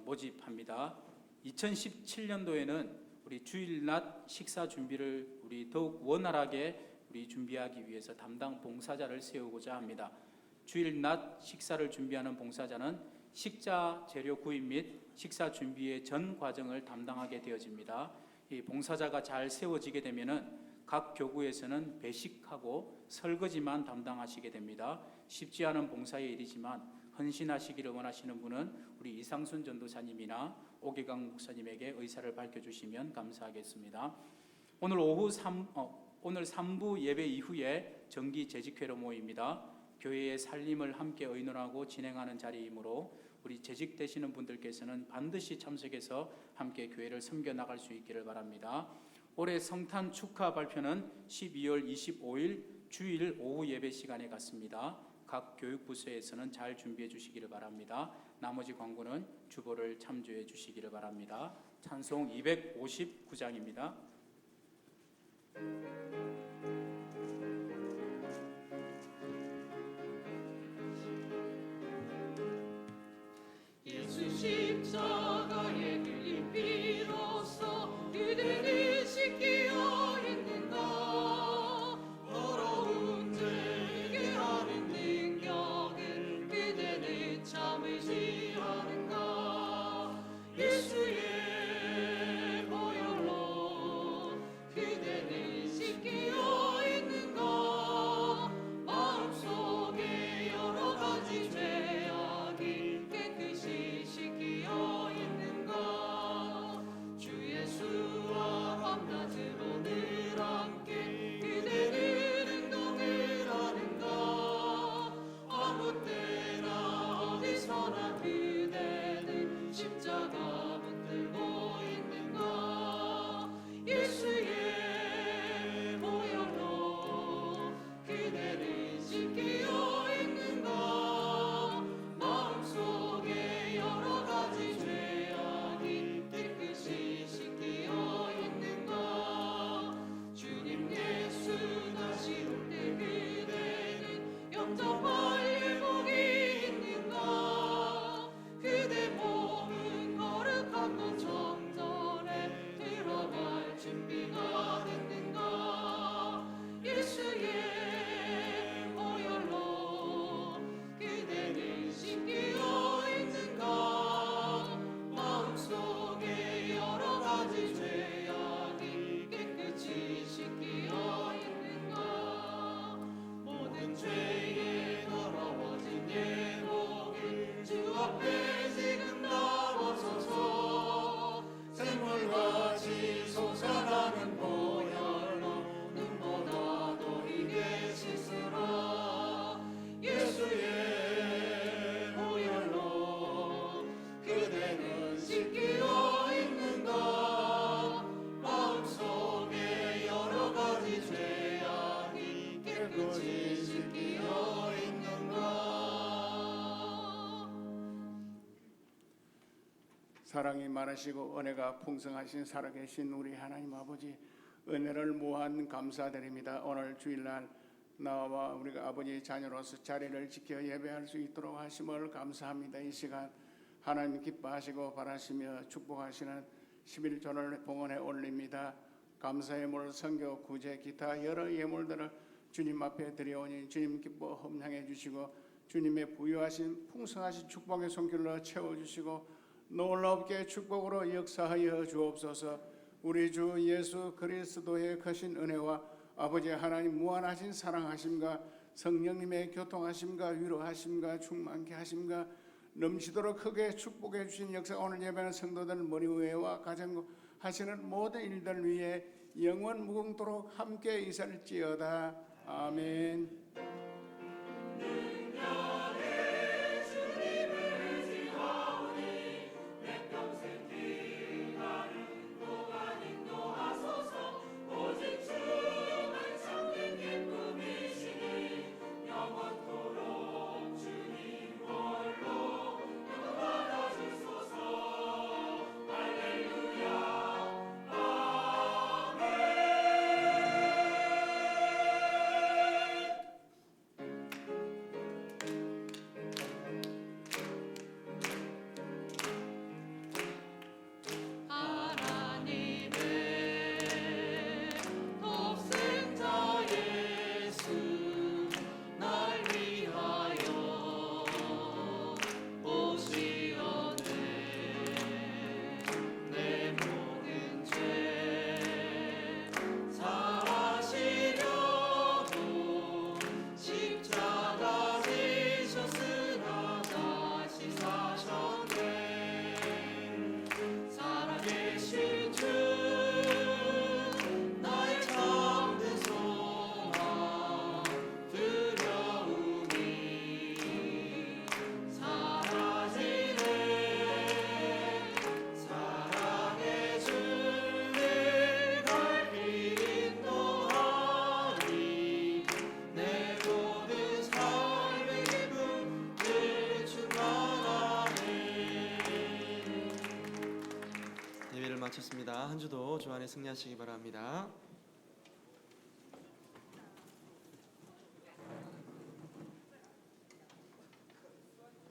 모집합니다. 2017년도에는 우리 주일낮 식사 준비를 우리 더욱 원활하게 우리 준비하기 위해서 담당 봉사자를 세우고자 합니다. 주일낮 식사를 준비하는 봉사자는 식자 재료 구입 및 식사 준비의 전 과정을 담당하게 되어집니다. 이 봉사자가 잘 세워지게 되면은 각 교구에서는 배식하고 설거지만 담당하시게 됩니다. 쉽지 않은 봉사의 일이지만 헌신하시기를 원하시는 분은 우리 이상순 전도사님이나 오기강 목사님에게 의사를 밝혀주시면 감사하겠습니다. 오늘 3부 예배 이후에 정기 재직회로 모입니다. 교회의 살림을 함께 의논하고 진행하는 자리이므로 우리 재직되시는 분들께서는 반드시 참석해서 함께 교회를 섬겨 나갈 수 있기를 바랍니다. 올해 성탄 축하 발표는 12월 25일 주일 오후 예배 시간에 갖습니다. 각 교육부서에서는 잘 준비해 주시기를 바랍니다. 나머지 광고는 주보를 참조해 주시기를 바랍니다. 찬송 259장입니다. 예수 십자가에 흘린 피로써 그대를 씻기어 있는가. 더러운 죄게 하는 능력은 그대를 참으시 하는가. 예수의 보혈로 그대를 씻기어 있는가. 마음속에 여러 가지 죄악이 깨끗이 씻기어 있는가. 주 예수와 밤낮으로 늘 함께 그대를 행동을 하는가. 아무 때나 어디서나 그대는 십자가 붙들고 있는가. 예수의 보혈로 그대를 씻기어 있는가. 마음속에 여러 가지 죄악이 깨끗이 씻기어 있는가. 주님 예수 다시 올 때 그대는 영접할 예복이 있는가. 그대 몸은 거룩하고 정절에 들어갈 준비가 됐는가. 예수의 보혈로 그대를 씻기어 있는가. 마음속에 여러 가지 죄악이 깨끗이 씻기어 있는가. 모든 죄에 더러워진 예복을 주 앞에 지금 나와서서 샘물같이 솟아나는 보혈로 눈보다도 이게 씻으라. 예수의 보혈로 그대는 씻기어 있는가. 마음속에 여러 가지 죄악이 깨끗이 씻기어 있는가. 사랑이 많으시고 은혜가 풍성하신 살아계신 우리 하나님 아버지, 은혜를 무한 감사드립니다. 오늘 주일날 나와 우리가 아버지의 자녀로서 자리를 지켜 예배할 수 있도록 하심을 감사합니다. 이 시간 하나님 기뻐하시고 바라시며 축복하시는 11조를 봉헌에 올립니다. 감사의 물, 선교, 구제, 기타 여러 예물들을 주님 앞에 드려오니 주님 기뻐 험향해 주시고 주님의 부유하신 풍성하신 축복의 손길로 채워주시고 놀랍게 축복으로 역사하여 주옵소서. 우리 주 예수 그리스도의 크신 은혜와 아버지 하나님 무한하신 사랑하심과 성령님의 교통하심과 위로하심과 충만케 하심과 넘치도록 크게 축복해 주신 역사, 오늘 예배하는 성도들 머리 위에와 가정 하시는 모든 일들 위에 영원 무궁토록 함께 있을지어다. 아멘. 예배를 마쳤습니다. 한 주도 주 안에 승리하시기 바랍니다.